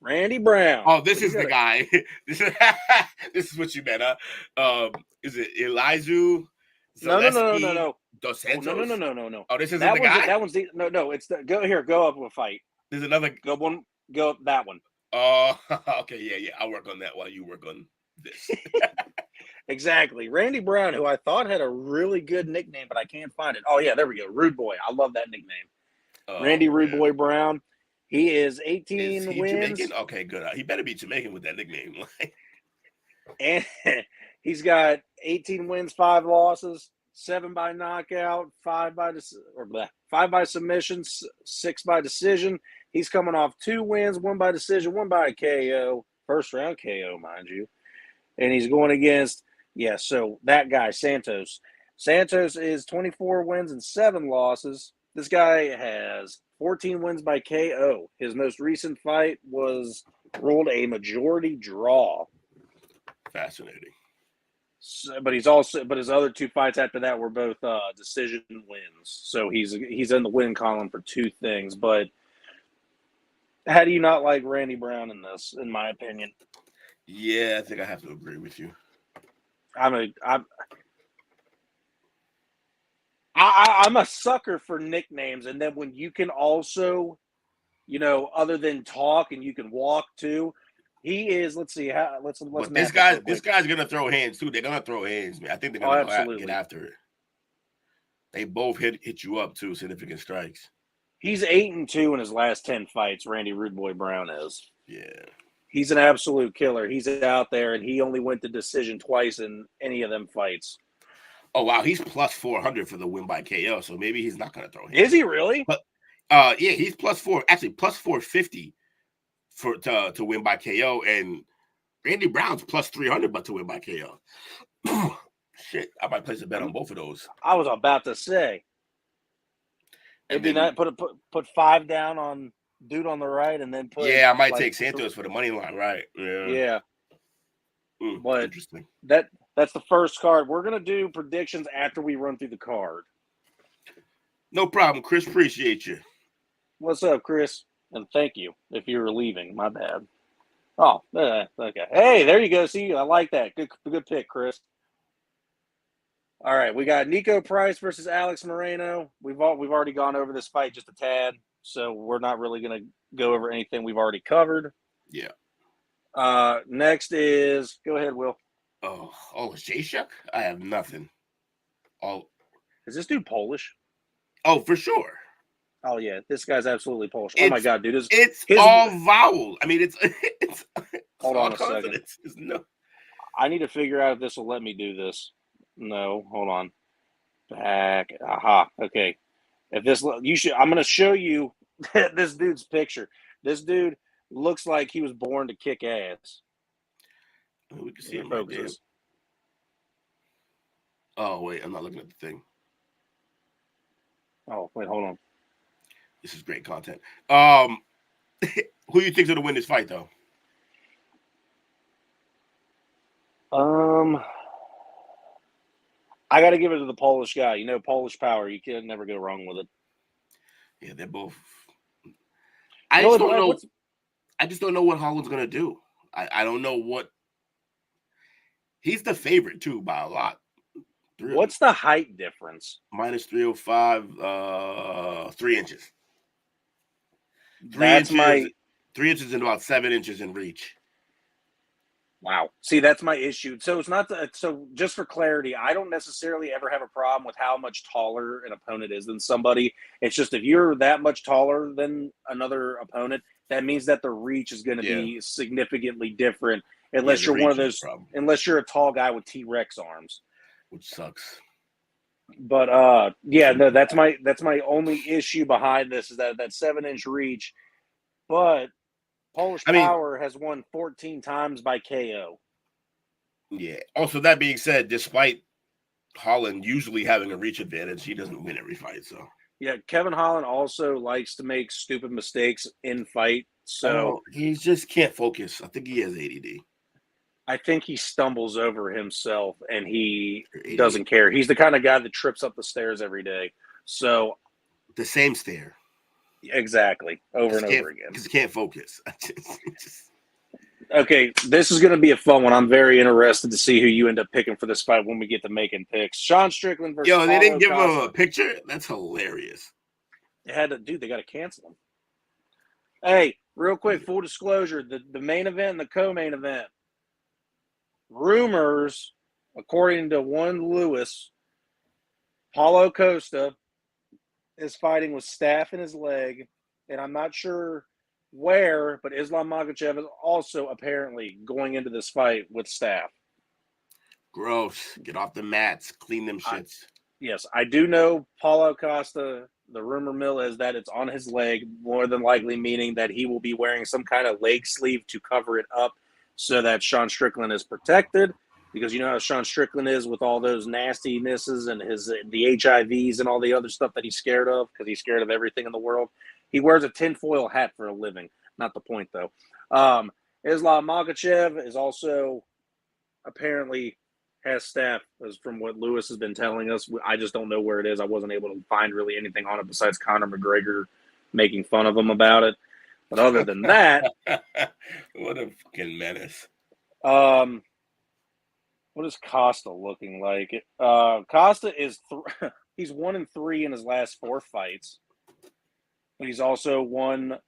S2: Randy Brown.
S1: Oh, this is the guy. this is what you meant, huh? Is it Elijah Zaleski
S2: No.
S1: Dos
S2: Oh,
S1: Santos?
S2: No.
S1: Oh, this isn't the guy?
S2: That one's the no. It's the go up a fight.
S1: There's another.
S2: Go up that one.
S1: Oh, okay, yeah. I'll work on that while you work on this.
S2: Exactly. Randy Brown, who I thought had a really good nickname, but I can't find it. Oh, yeah, there we go. Rude Boy. I love that nickname. Randy Rude Boy Brown. He is 18
S1: is he
S2: wins.
S1: Jamaican? Okay, good. He better be Jamaican with that nickname.
S2: And he's got 18 wins, 5 losses, 7 by knockout, 5 by submission, 6 by decision. He's coming off 2 wins, 1 by decision, 1 by KO. First round KO, mind you. And he's going against, so that guy, Santos. Santos is 24 wins and 7 losses. This guy has 14 wins by KO. His most recent fight was ruled a majority draw.
S1: Fascinating.
S2: So, but his other 2 fights after that were both decision wins. So he's in the win column for 2 things. But how do you not like Randy Brown in this, in my opinion?
S1: Yeah, I think I have to agree with you.
S2: I'm a sucker for nicknames, and then when you can also, other than talk and you can walk too, he is. Let's see. Let's.
S1: But this guy's gonna throw hands too. They're gonna throw hands, man. I think they're gonna go out and get after it. They both hit you up too, significant strikes.
S2: He's 8-2 in his last 10 fights. Randy Rude Boy Brown is.
S1: Yeah.
S2: He's an absolute killer. He's out there, and he only went to decision twice in any of them fights.
S1: Oh, wow. He's plus 400 for the win by KO, so maybe he's not going to throw him.
S2: Is he really?
S1: But, yeah, he's plus 450 to win by KO, and Randy Brown's plus 300 but to win by KO. Shit, I might place a bet on both of those.
S2: I was about to say. Maybe not put 5 down on dude on the right, and then put.
S1: Yeah, I might take Santos for the money line, right?
S2: Yeah. But
S1: interesting.
S2: That's the first card. We're gonna do predictions after we run through the card.
S1: No problem, Chris. Appreciate you.
S2: What's up, Chris? And thank you if you were leaving. My bad. Oh, okay. Hey, there you go. See, I like that. Good pick, Chris. All right, we got Nico Price versus Alex Moreno. We've already gone over this fight just a tad, so we're not really going to go over anything we've already covered.
S1: Yeah.
S2: Next is go ahead, Will.
S1: Oh, it's Jacek? I have nothing. Oh,
S2: is this dude Polish?
S1: Oh, for sure.
S2: Oh yeah, this guy's absolutely Polish. Oh my god, dude!
S1: It's all vowel. I mean, it's
S2: hold on a second. I need to figure out if this will let me do this. No, hold on. Back. Aha. Okay. If this, you should. I'm going to show you this dude's picture. This dude looks like he was born to kick ass.
S1: We can see him right there. Oh wait, I'm not looking at the thing.
S2: Oh wait, hold on.
S1: This is great content. Who do you think's going to win this fight, though?
S2: I got to give it to the Polish guy. You know, Polish power. You can never go wrong with it.
S1: Yeah, they're both. I just don't know what Holland's going to do. I don't know what. He's the favorite, too, by a lot.
S2: What's the height difference?
S1: Minus 305, 3 inches. 3 inches and about 7 inches in reach.
S2: Wow. See, that's my issue. So it's not so just for clarity, I don't necessarily ever have a problem with how much taller an opponent is than somebody. It's just if you're that much taller than another opponent, that means that the reach is going to be significantly different unless you're one of those unless you're a tall guy with T-Rex arms,
S1: which sucks.
S2: But no, that's my only issue behind this is that 7-inch reach. But Polish Power has won 14 times by KO.
S1: Yeah. Also, that being said, despite Holland usually having a reach advantage, he doesn't win every fight. So
S2: yeah, Kevin Holland also likes to make stupid mistakes in fight. So
S1: he just can't focus. I think he has ADD.
S2: I think he stumbles over himself and he doesn't care. He's the kind of guy that trips up the stairs every day. So
S1: the same stair.
S2: Exactly. Over and over again.
S1: Because you can't focus.
S2: Okay, this is going to be a fun one. I'm very interested to see who you end up picking for this fight when we get to making picks. Sean Strickland versus
S1: Yo, they didn't give him
S2: Costa.
S1: a picture? That's hilarious.
S2: They had to, dude, they got to cancel him. Hey, real quick, full disclosure, the main event and the co-main event. Rumors, according to one Lewis, Paulo Costa is fighting with staph in his leg, and I'm not sure where, but Islam Makhachev is also apparently going into this fight with staph.
S1: Gross. Get off the mats. Clean them shits.
S2: Yes, I do know Paulo Costa. The rumor mill is that it's on his leg, more than likely meaning that he will be wearing some kind of leg sleeve to cover it up so that Sean Strickland is protected. Because you know how Sean Strickland is with all those nastinesses and the HIVs and all the other stuff that he's scared of, because he's scared of everything in the world. He wears a tinfoil hat for a living. Not the point, though. Islam Makhachev is also apparently has staph, as from what Lewis has been telling us. I just don't know where it is. I wasn't able to find really anything on it besides Conor McGregor making fun of him about it. But other than that,
S1: what a fucking menace.
S2: What is Costa looking like? Costa is he's 1-3 in his last 4 fights, but he's also won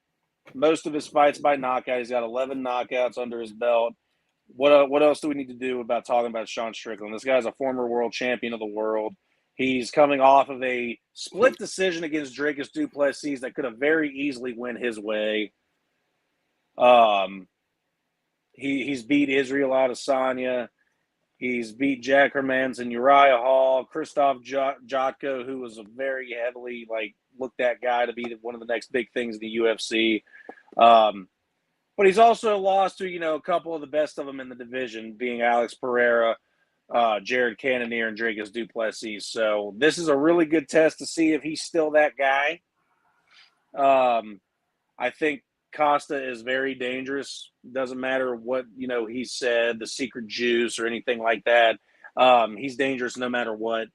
S2: most of his fights by knockout. He's got 11 knockouts under his belt. What else do we need to do about talking about Sean Strickland? This guy's a former world champion of the world. He's coming off of a split decision against Dricus du Plessis that could have very easily went his way. He's beat Israel Adesanya. He's beat Jack Hermanson, Uriah Hall, Christoph Jotko, who was a very heavily looked at guy to be one of the next big things in the UFC. But he's also lost to, a couple of the best of them in the division, being Alex Pereira, Jared Cannonier, and Dricus du Plessis. So this is a really good test to see if he's still that guy. I think Costa is very dangerous. Doesn't matter what, he said, the secret juice or anything like that. He's dangerous no matter what.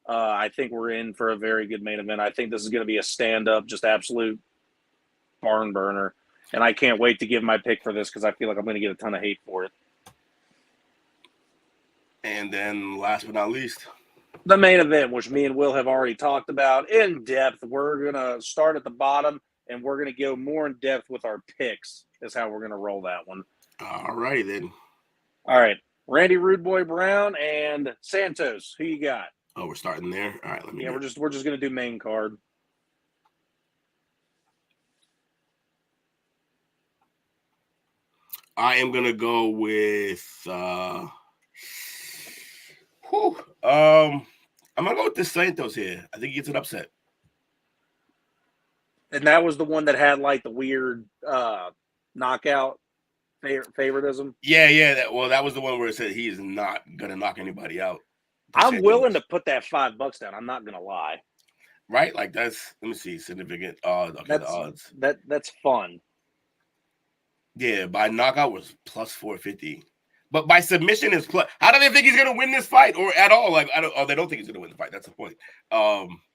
S2: I think we're in for a very good main event. I think this is going to be a stand-up, just absolute barn burner. And I can't wait to give my pick for this because I feel like I'm going to get a ton of hate for it.
S1: And then last but not least,
S2: the main event, which me and Will have already talked about in depth. We're going to start at the bottom, and we're going to go more in depth with our picks is how we're going to roll that one.
S1: All righty then.
S2: All right. Randy Rude Boy Brown and Santos. Who you got?
S1: Oh, we're starting there? All right, let me
S2: we're just going to do main card.
S1: I am gonna go with I'm gonna go with the Santos here. I think he gets an upset.
S2: And that was the one that had the weird knockout favoritism.
S1: Yeah. That was the one where it said he is not gonna knock anybody out.
S2: I'm willing to put that $5 down. I'm not gonna lie.
S1: Right? That's, let me see, significant odds. Okay, the odds.
S2: That's fun.
S1: Yeah, by knockout was plus 450. But by submission is plus. How do they think he's gonna win this fight or at all? They don't think he's gonna win the fight. That's the point.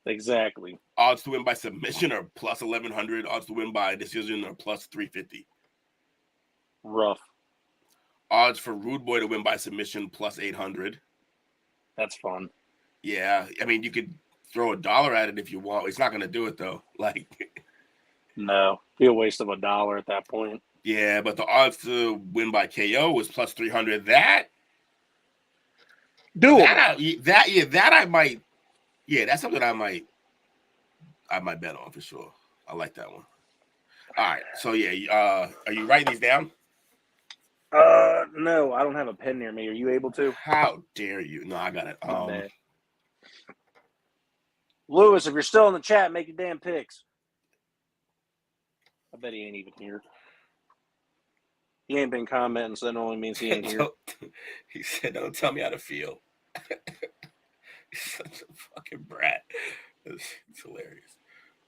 S2: Exactly.
S1: Odds to win by submission are plus 1100. Odds to win by decision are plus 350.
S2: Rough.
S1: Odds for Rude Boy to win by submission plus 800.
S2: That's fun.
S1: Yeah, I mean you could throw $1 at it if you want. It's not gonna do it though.
S2: No, be a waste of $1 at that point.
S1: Yeah, but the odds to win by KO was plus 300. That's something I might bet on for sure. I like that one. All right, so yeah, are you writing these down?
S2: No, I don't have a pen near me. Are you able to?
S1: How dare you? No, I got it.
S2: Lewis, if you're still in the chat, make your damn picks. I bet he ain't even here. He ain't been commenting, so that only means he ain't here.
S1: He said, "Don't tell me how to feel." He's such a fucking brat. It's hilarious.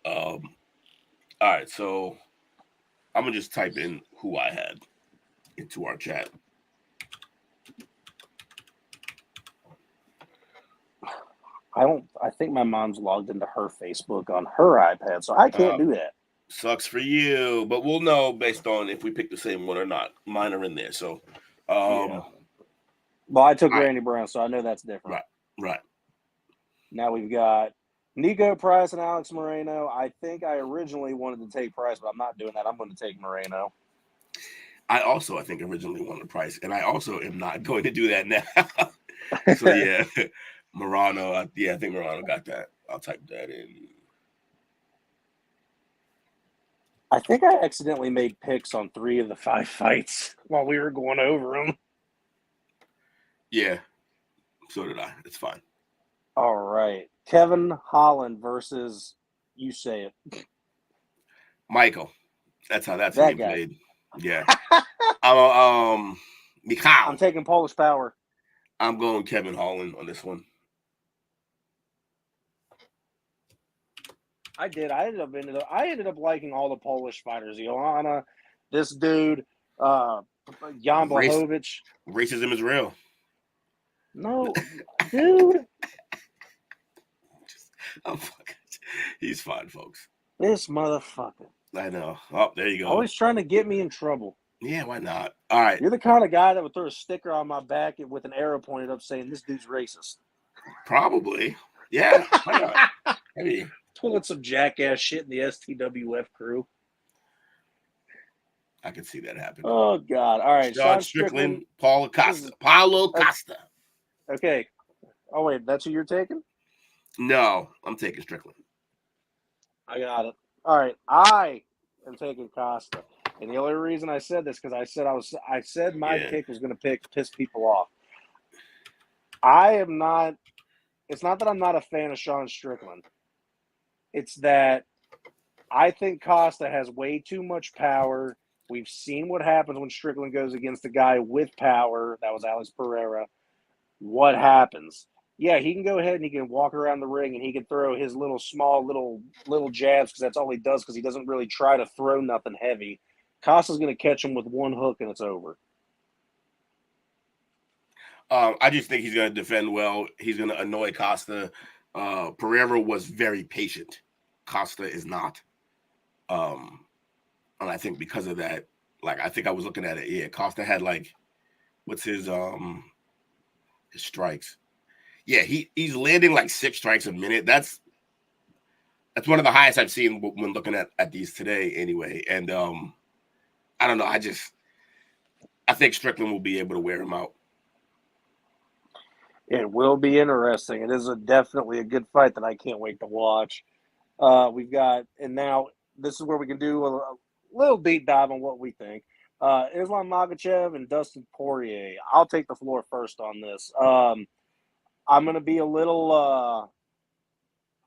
S1: All right, so I'm gonna just type in who I had into our chat.
S2: I think my mom's logged into her Facebook on her iPad, so I can't do that.
S1: Sucks for you, but we'll know based on if we pick the same one or not. Mine are in there, so
S2: Yeah. Well, I took
S1: all right.
S2: Randy Brown, so I know that's different.
S1: Right.
S2: Now we've got Nico Price and Alex Moreno. I think I originally wanted to take Price, but I'm not doing that. I'm going to take Moreno.
S1: I think originally wanted Price, and I also am not going to do that now. So yeah, Morano. I think Morano got that. I'll type that in.
S2: I think I accidentally made picks on 3 of the 5 fights while we were going over them.
S1: Yeah, so did I. It's fine.
S2: All right. Kevin Holland versus, you say it,
S1: Michael. That's how that name played. Yeah. Mikhail.
S2: I'm taking Polish Power.
S1: I'm going Kevin Holland on this one.
S2: I did. I ended up liking all the Polish fighters. Joanna, this dude, Jan Blachowicz.
S1: Racism is real.
S2: No, dude.
S1: He's fine, folks.
S2: This motherfucker.
S1: I know. Oh, there you go.
S2: Always trying to get me in trouble.
S1: Yeah, why not? All right.
S2: You're the kind of guy that would throw a sticker on my back with an arrow pointed up saying this dude's racist.
S1: Probably. Yeah. Why not? Maybe.
S2: Pulling some jackass shit in the STWF crew.
S1: I can see that happening.
S2: Oh, God. All right.
S1: Sean Strickland, Paulo Costa.
S2: Okay. Oh, wait. That's who you're taking?
S1: No, I'm taking Strickland.
S2: I got it. All right. I am taking Costa. And the only reason I said this because I said my pick was going to piss people off. I am not. It's not that I'm not a fan of Sean Strickland. It's that I think Costa has way too much power. We've seen what happens when Strickland goes against a guy with power. That was Alex Pereira. What happens? Yeah, he can go ahead and he can walk around the ring and he can throw his little jabs because that's all he does because he doesn't really try to throw nothing heavy. Costa's going to catch him with one hook and it's over.
S1: I just think he's going to defend well. He's going to annoy Costa. Pereira was very patient. Costa is not. And I think because of that, I think I was looking at it. Yeah, Costa had what's his strikes? Yeah, he's landing 6 strikes a minute. That's one of the highest I've seen when looking at these today anyway. And I don't know. I think Strickland will be able to wear him out.
S2: It will be interesting. It is definitely a good fight that I can't wait to watch. We've got, and now this is where we can do a little deep dive on what we think. Islam Makhachev and Dustin Poirier. I'll take the floor first on this. I'm going to be a little.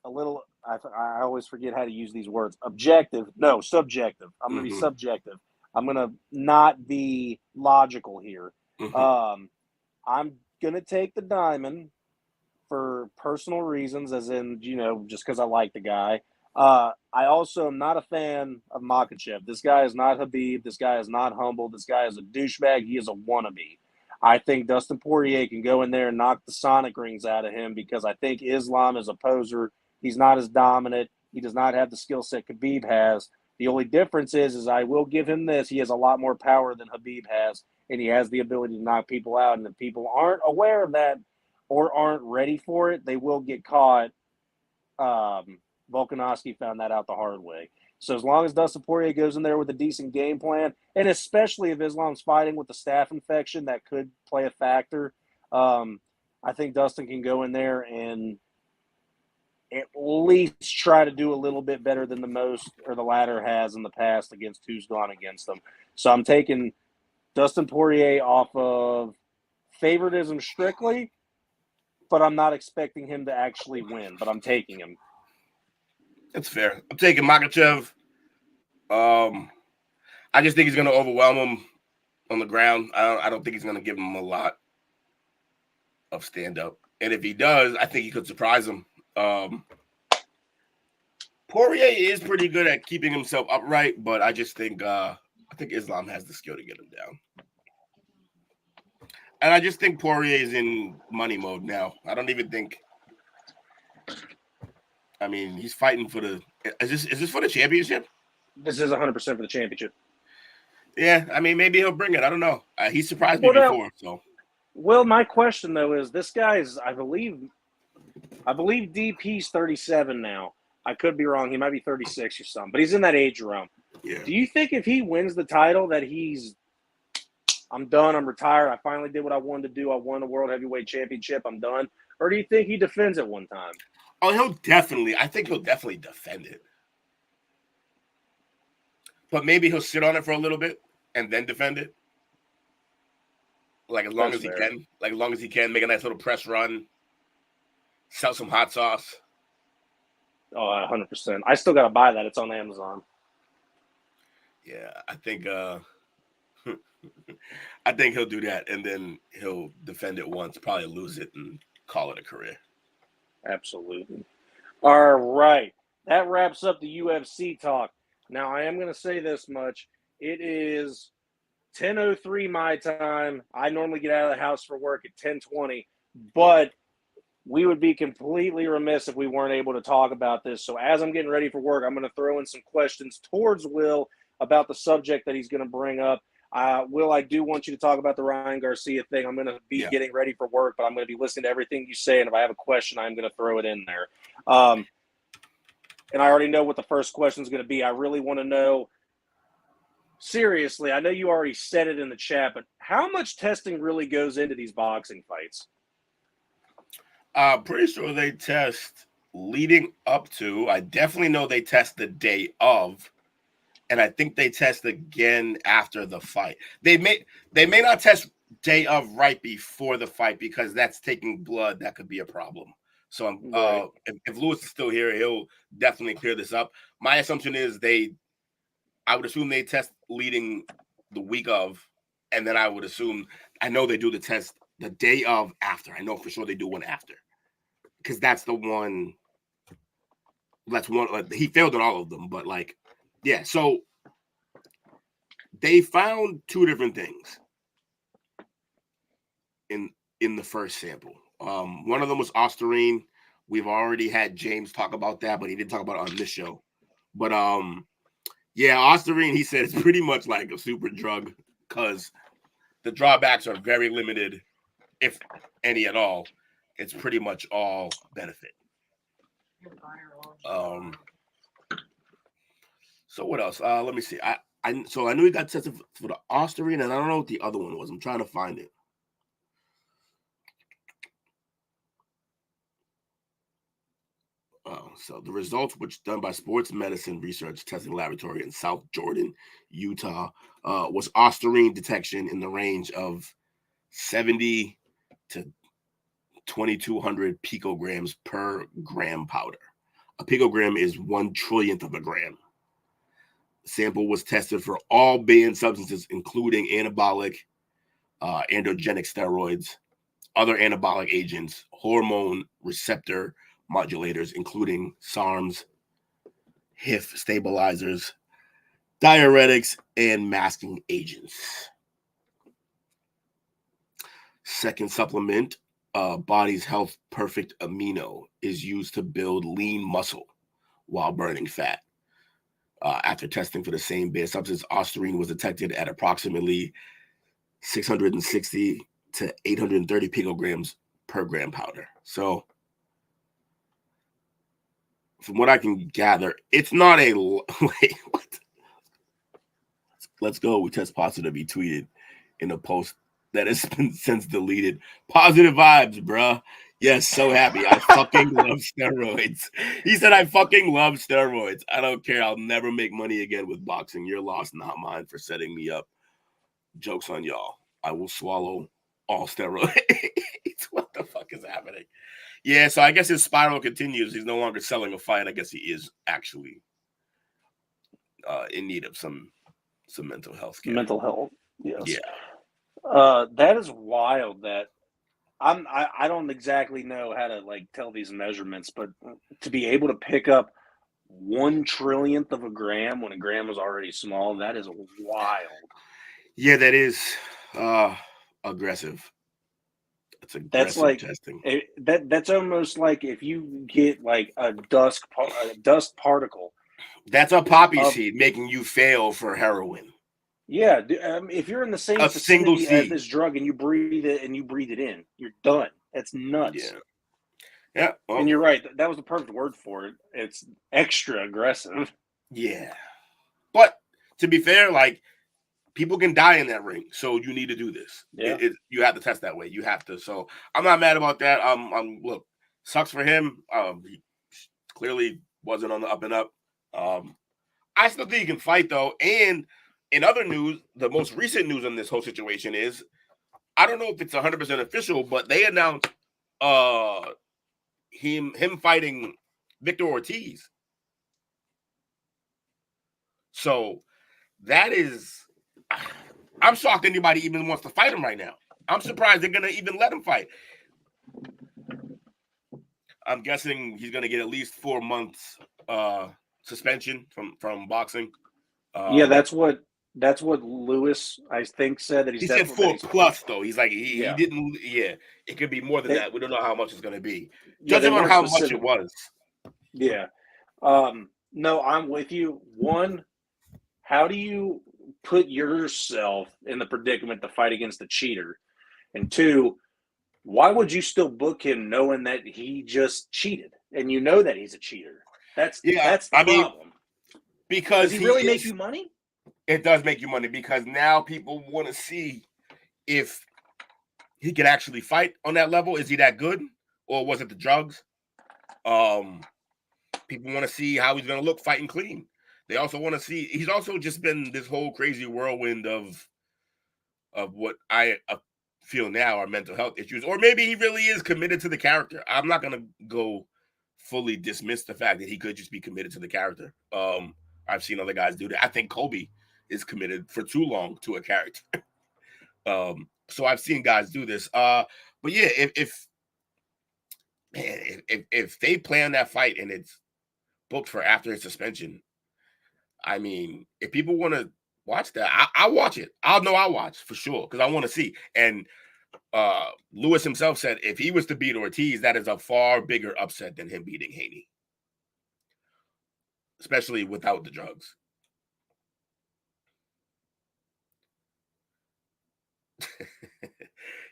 S2: I always forget how to use these words. Objective. No, subjective. I'm going to be subjective. I'm going to not be logical here. I'm going to take the diamond for personal reasons, as in, just because I like the guy. I also am not a fan of Makhachev. This guy is not Khabib. This guy is not humble. This guy is a douchebag. He is a wannabe. I think Dustin Poirier can go in there and knock the sonic rings out of him because I think Islam is a poser. He's not as dominant. He does not have the skill set Khabib has. The only difference is I will give him this. He has a lot more power than Khabib has, and he has the ability to knock people out. And if people aren't aware of that or aren't ready for it, they will get caught. Volkanovski found that out the hard way. So as long as Dustin Poirier goes in there with a decent game plan, and especially if Islam's fighting with the staph infection, that could play a factor. I think Dustin can go in there and at least try to do a little bit better than the latter has in the past against who's gone against them. So I'm taking Dustin Poirier off of favoritism strictly, but I'm not expecting him to actually win, but I'm taking him.
S1: That's fair. I'm taking Makhachev. I just think he's going to overwhelm him on the ground. I don't think he's going to give him a lot of stand-up. And if he does, I think he could surprise him. Poirier is pretty good at keeping himself upright, but I just think Islam has the skill to get him down. And I just think Poirier is in money mode now. I don't even think. I mean, he's fighting for the. Is this for the championship?
S2: This is 100% for the championship.
S1: Yeah, I mean, maybe he'll bring it. I don't know. He surprised me
S2: Well, now,
S1: before, so.
S2: well, my question though is, this guy's, I believe DP's 37 now. I could be wrong. He might be 36 or something, but he's in that age realm.
S1: Yeah.
S2: Do you think if he wins the title that I'm done, I'm retired, I finally did what I wanted to do, I won the World Heavyweight Championship, I'm done? Or do you think he defends it one time?
S1: Oh, I think he'll definitely defend it. But maybe he'll sit on it for a little bit and then defend it. Like as long as he can. Like as long as he can, make a nice little press run, sell some hot sauce.
S2: Oh, 100%. I still got to buy that. It's on Amazon.
S1: Yeah, I think I think he'll do that, and then he'll defend it once, probably lose it, and call it a career.
S2: Absolutely. All right. That wraps up the UFC talk. Now, I am going to say this much. It is 10:03 my time. I normally get out of the house for work at 10:20, but we would be completely remiss if we weren't able to talk about this. So as I'm getting ready for work, I'm going to throw in some questions towards Will about the subject that he's going to bring up. Will, I do want you to talk about the Ryan Garcia thing. I'm going to be getting ready for work, but I'm going to be listening to everything you say, and if I have a question, I'm going to throw it in there. And I already know what the first question is going to be. I really want to know, seriously, I know you already said it in the chat, but how much testing really goes into these boxing fights?
S1: Pretty sure they test leading up to. I definitely know they test the day of, and I think they test again after the fight. They may not test day of right before the fight because that's taking blood. That could be a problem. So if Lewis is still here, he'll definitely clear this up. My assumption is I would assume they test leading the week of, and then I know they do the test the day of after. I know for sure they do one after. Because that's one. He failed at all of them, but yeah. So they found two different things in the first sample. One of them was Ostarine. We've already had James talk about that, but he didn't talk about it on this show. But yeah, Ostarine, he said it's pretty much like a super drug because the drawbacks are very limited, if any at all. It's pretty much all benefit. So what else? Let me see. So I knew he got tested for the Ostarine, and I don't know what the other one was. I'm trying to find it. So the results, which done by Sports Medicine Research Testing Laboratory in South Jordan, Utah, was Ostarine detection in the range of 70 to 2,200 picograms per gram powder. A picogram is 1/1,000,000th of a gram. The sample was tested for all banned substances, including anabolic, androgenic steroids, other anabolic agents, hormone receptor modulators, including SARMs, HIF stabilizers, diuretics, and masking agents. Second supplement, Body's Health Perfect Amino, is used to build lean muscle while burning fat. After testing for the same banned substance, Ostarine was detected at approximately 660 to 830 picograms per gram powder. So, from what I can gather, it's not a wait. What? Let's go. We test positive. He tweeted in a post that has been since deleted. Positive vibes, bruh. Yes, so happy. I fucking love steroids. He said, I fucking love steroids. I don't care. I'll never make money again with boxing. Your loss, not mine, for setting me up. Joke's on y'all. I will swallow all steroids. What the fuck is happening? Yeah, so I guess his spiral continues. He's no longer selling a fight. I guess he is actually in need of some mental health care.
S2: Mental health, yes.
S1: Yeah.
S2: That is wild. That I don't exactly know how to tell these measurements, but to be able to pick up 1/1,000,000th of a gram when a gram was already small, that is wild.
S1: Yeah, that is aggressive. That's aggressive testing.
S2: That's almost like if you get a dust particle
S1: That's a poppy seed making you fail for heroin.
S2: Yeah, if you're in the same
S1: single
S2: vicinity as
S1: seed.
S2: this drug and you breathe it in, you're done. That's nuts.
S1: Yeah. Well,
S2: and you're right. That was the perfect word for it. It's extra aggressive.
S1: yeah. But to be fair, like, people can die in that ring, so you need to do this.
S2: Yeah.
S1: You have to test that way. You have to. So I'm not mad about that. Look, sucks for him. He clearly wasn't on the up and up. I still think he can fight though. And in other news, the most recent news on this whole situation is, I don't know if it's 100% official, but they announced him fighting Victor Ortiz. So that is, I'm shocked anybody even wants to fight him right now. I'm surprised they're gonna even let him fight. I'm guessing he's gonna get at least 4 months suspension from boxing.
S2: Yeah, that's what Lewis, I think, said that
S1: he said 4 plus though. He's like he didn't. Yeah, it could be more than that. We don't know how much it's gonna be. Judging on how much it was.
S2: Yeah. No, I'm with you. One, how do you put yourself in the predicament to fight against a cheater? And two, why would you still book him knowing that he just cheated and you know that he's a cheater? That's the problem.
S1: Because
S2: does he really make you money?
S1: It does make you money because now people want to see if he can actually fight on that level. Is he that good, or was it the drugs? People want to see how he's going to look fighting clean. They also want to see. He's also just been this whole crazy whirlwind of what I feel now are mental health issues, or maybe he really is committed to the character. I'm not going to go fully dismiss the fact that he could just be committed to the character. I've seen other guys do that. I think Kobe is committed for too long to a character. So I've seen guys do this. But yeah, if they plan that fight and it's booked for after his suspension, I mean, if people want to watch that, I'll watch it. I'll watch for sure because I want to see. And Lewis himself said if he was to beat Ortiz, that is a far bigger upset than him beating Haney, especially without the drugs.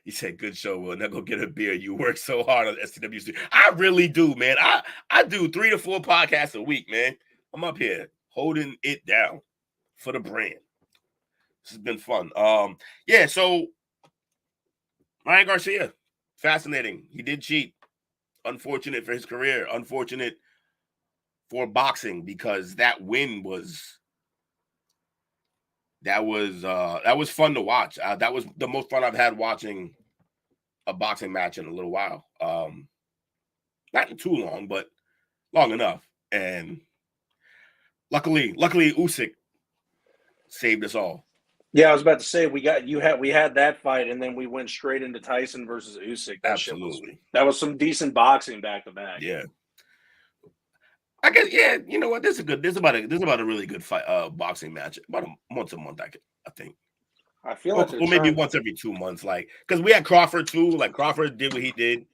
S1: He said, "Good show, Will. Now go get a beer. You work so hard on STWC." I really do, man. I do 3 to 4 podcasts a week, man. I'm up here holding it down for the brand. This has been fun. Yeah. So Ryan Garcia, fascinating. He did cheat. Unfortunate for his career. Unfortunate for boxing because that win was. That was fun to watch. That was the most fun I've had watching a boxing match in a little while. Not too long, but long enough. And luckily Usyk saved us all.
S2: Yeah, I was about to say we had that fight, and then we went straight into Tyson versus Usyk.
S1: Absolutely,
S2: that was some decent boxing back to back.
S1: Yeah. I guess, yeah, you know what? This is about a really good fight, boxing match. About once a month, I think.
S2: I feel like
S1: or maybe once every 2 months, like because we had Crawford too. Like Crawford did what he did.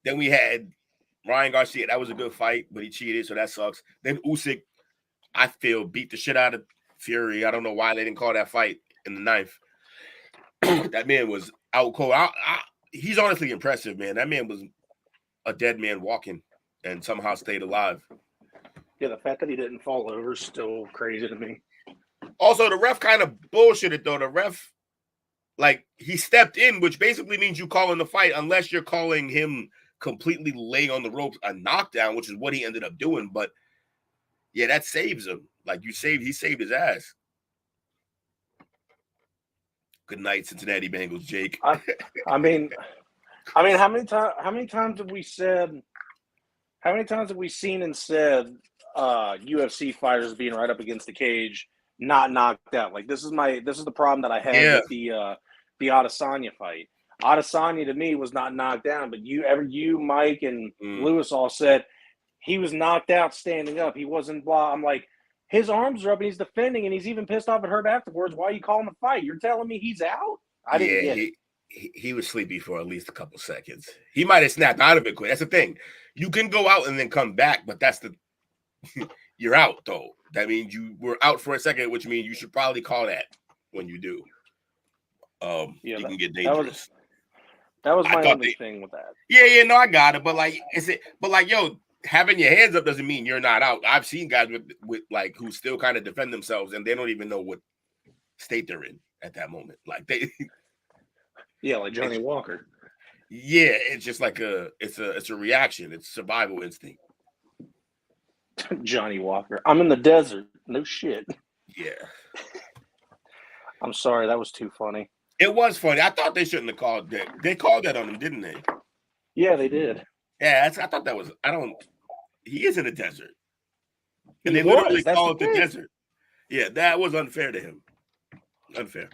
S1: Then we had Ryan Garcia. That was a good fight, but he cheated, so that sucks. Then Usyk, I feel, beat the shit out of Fury. I don't know why they didn't call that fight in the 9th. That man was out cold. He's honestly impressive, man. That man was a dead man walking and somehow stayed alive.
S2: Yeah, the fact that he didn't fall over is still crazy to me.
S1: Also, the ref kind of bullshitted, though. The ref, like, he stepped in, which basically means you call in the fight unless you're calling him completely laying on the ropes a knockdown, which is what he ended up doing. But, yeah, that saves him. Like, he saved his ass. Good night, Cincinnati Bengals, Jake.
S2: I mean, how many times have we said? How many times have we seen and said UFC fighters being right up against the cage, not knocked out? Like this is the problem that I had with the Adesanya fight. Adesanya to me was not knocked down, but you, Mike, and Lewis all said he was knocked out standing up. He wasn't blah. I'm like, his arms are up and he's defending, and he's even pissed off at Herb afterwards. Why are you calling the fight? You're telling me he's out? I didn't get it.
S1: He was sleepy for at least a couple seconds. He might have snapped out of it quick. That's the thing. You can go out and then come back, but that's the you're out though. That means you were out for a second, which means you should probably call that when you do. You can get dangerous.
S2: That was my only thing with that.
S1: Yeah, no, I got it. But yo, having your hands up doesn't mean you're not out. I've seen guys with like who still kind of defend themselves and they don't even know what state they're in at that moment. Like they
S2: yeah, like Johnny Walker.
S1: Yeah, it's just like it's a reaction. It's survival instinct.
S2: Johnny Walker. I'm in the desert. No shit.
S1: Yeah.
S2: I'm sorry, that was too funny.
S1: It was funny. I thought they shouldn't have called that. They called that on him, didn't they?
S2: Yeah, they did.
S1: Yeah, I thought that was. He is in the desert, and they literally called it the desert. Yeah, that was unfair to him. Unfair.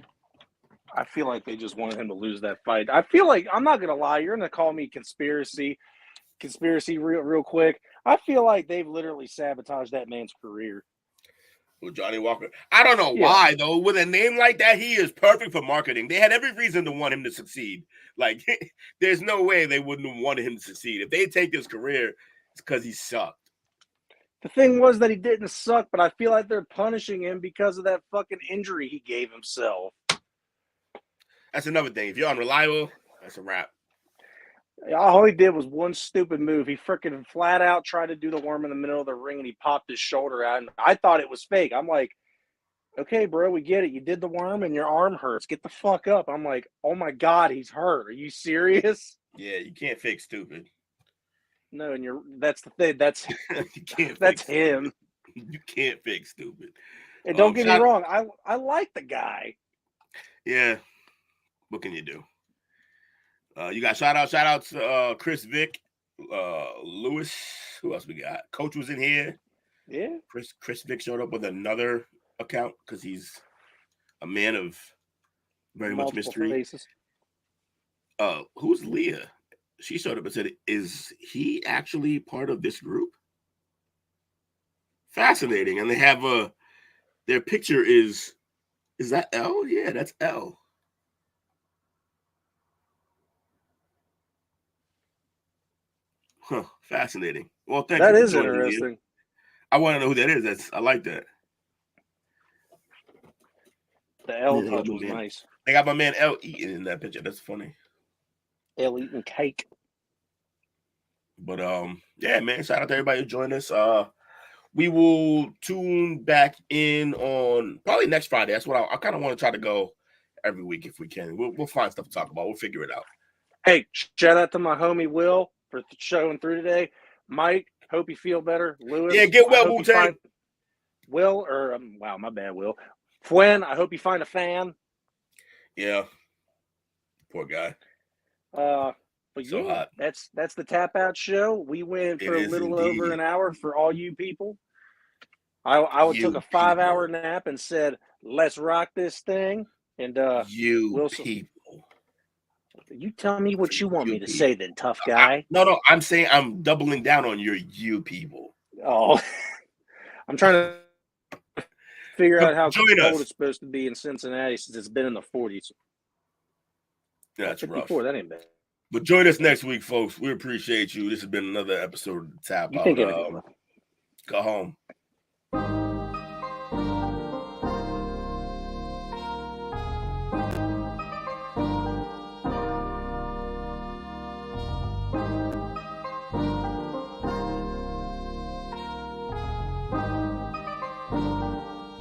S2: I feel like they just wanted him to lose that fight. I feel like, I'm not gonna lie, you're gonna call me conspiracy real quick. I feel like they've literally sabotaged that man's career.
S1: With Johnny Walker. I don't know why, though. With a name like that, he is perfect for marketing. They had every reason to want him to succeed. Like, there's no way they wouldn't have wanted him to succeed. If they take his career, it's because he sucked.
S2: The thing was that he didn't suck, but I feel like they're punishing him because of that fucking injury he gave himself.
S1: That's another thing. If you're unreliable, that's a wrap.
S2: All he did was one stupid move. He freaking flat out tried to do the worm in the middle of the ring, and he popped his shoulder out. And I thought it was fake. I'm like, okay, bro, we get it. You did the worm, and your arm hurts. Get the fuck up. I'm like, oh my God, he's hurt. Are you serious?
S1: Yeah, you can't fake stupid.
S2: No, and that's the thing. That's
S1: you can't.
S2: That's him.
S1: You can't fake stupid.
S2: And don't get me wrong. I like the guy.
S1: Yeah. What can you do? You got shout outs Chris Vick, Lewis. Who else we got? Coach was in here.
S2: Yeah.
S1: Chris Vick showed up with another account because he's a man of very much mystery.
S2: Faces.
S1: Who's Leah? She showed up and said, "Is he actually part of this group?" Fascinating. And they have their picture is that L? Yeah, that's L. Huh, fascinating. Well, thank you.
S2: That is interesting.
S1: Me. I want to know who that is. I like that.
S2: The L touch was nice.
S1: They got my man L eating in that picture. That's funny.
S2: L eating cake.
S1: But yeah, man. Shout out to everybody who joined us. We will tune back in on probably next Friday. That's what I kind of want to try to go every week if we can. We'll find stuff to talk about. We'll figure it out.
S2: Hey, shout out to my homie Will for showing through today. Mike, hope you feel better. Lewis,
S1: yeah, get well, Wu-Tang.
S2: Will, or wow, my bad, Will. Fwen, I hope you find a fan.
S1: Yeah, poor guy.
S2: But so yeah, hot. That's the Tap Out Show. We went for a little over an hour for all you people. I took a 5-hour nap and said, "Let's rock this thing." And
S1: people.
S2: You tell me what you want me to say then, tough guy.
S1: No, I'm saying I'm doubling down on your you people.
S2: Oh, I'm trying to figure out how cold it's supposed to be in Cincinnati since it's been in the 40s.
S1: Yeah, that's
S2: 54,
S1: rough.
S2: That ain't bad.
S1: But join us next week, folks. We appreciate you. This has been another episode of Tap Out. Go home.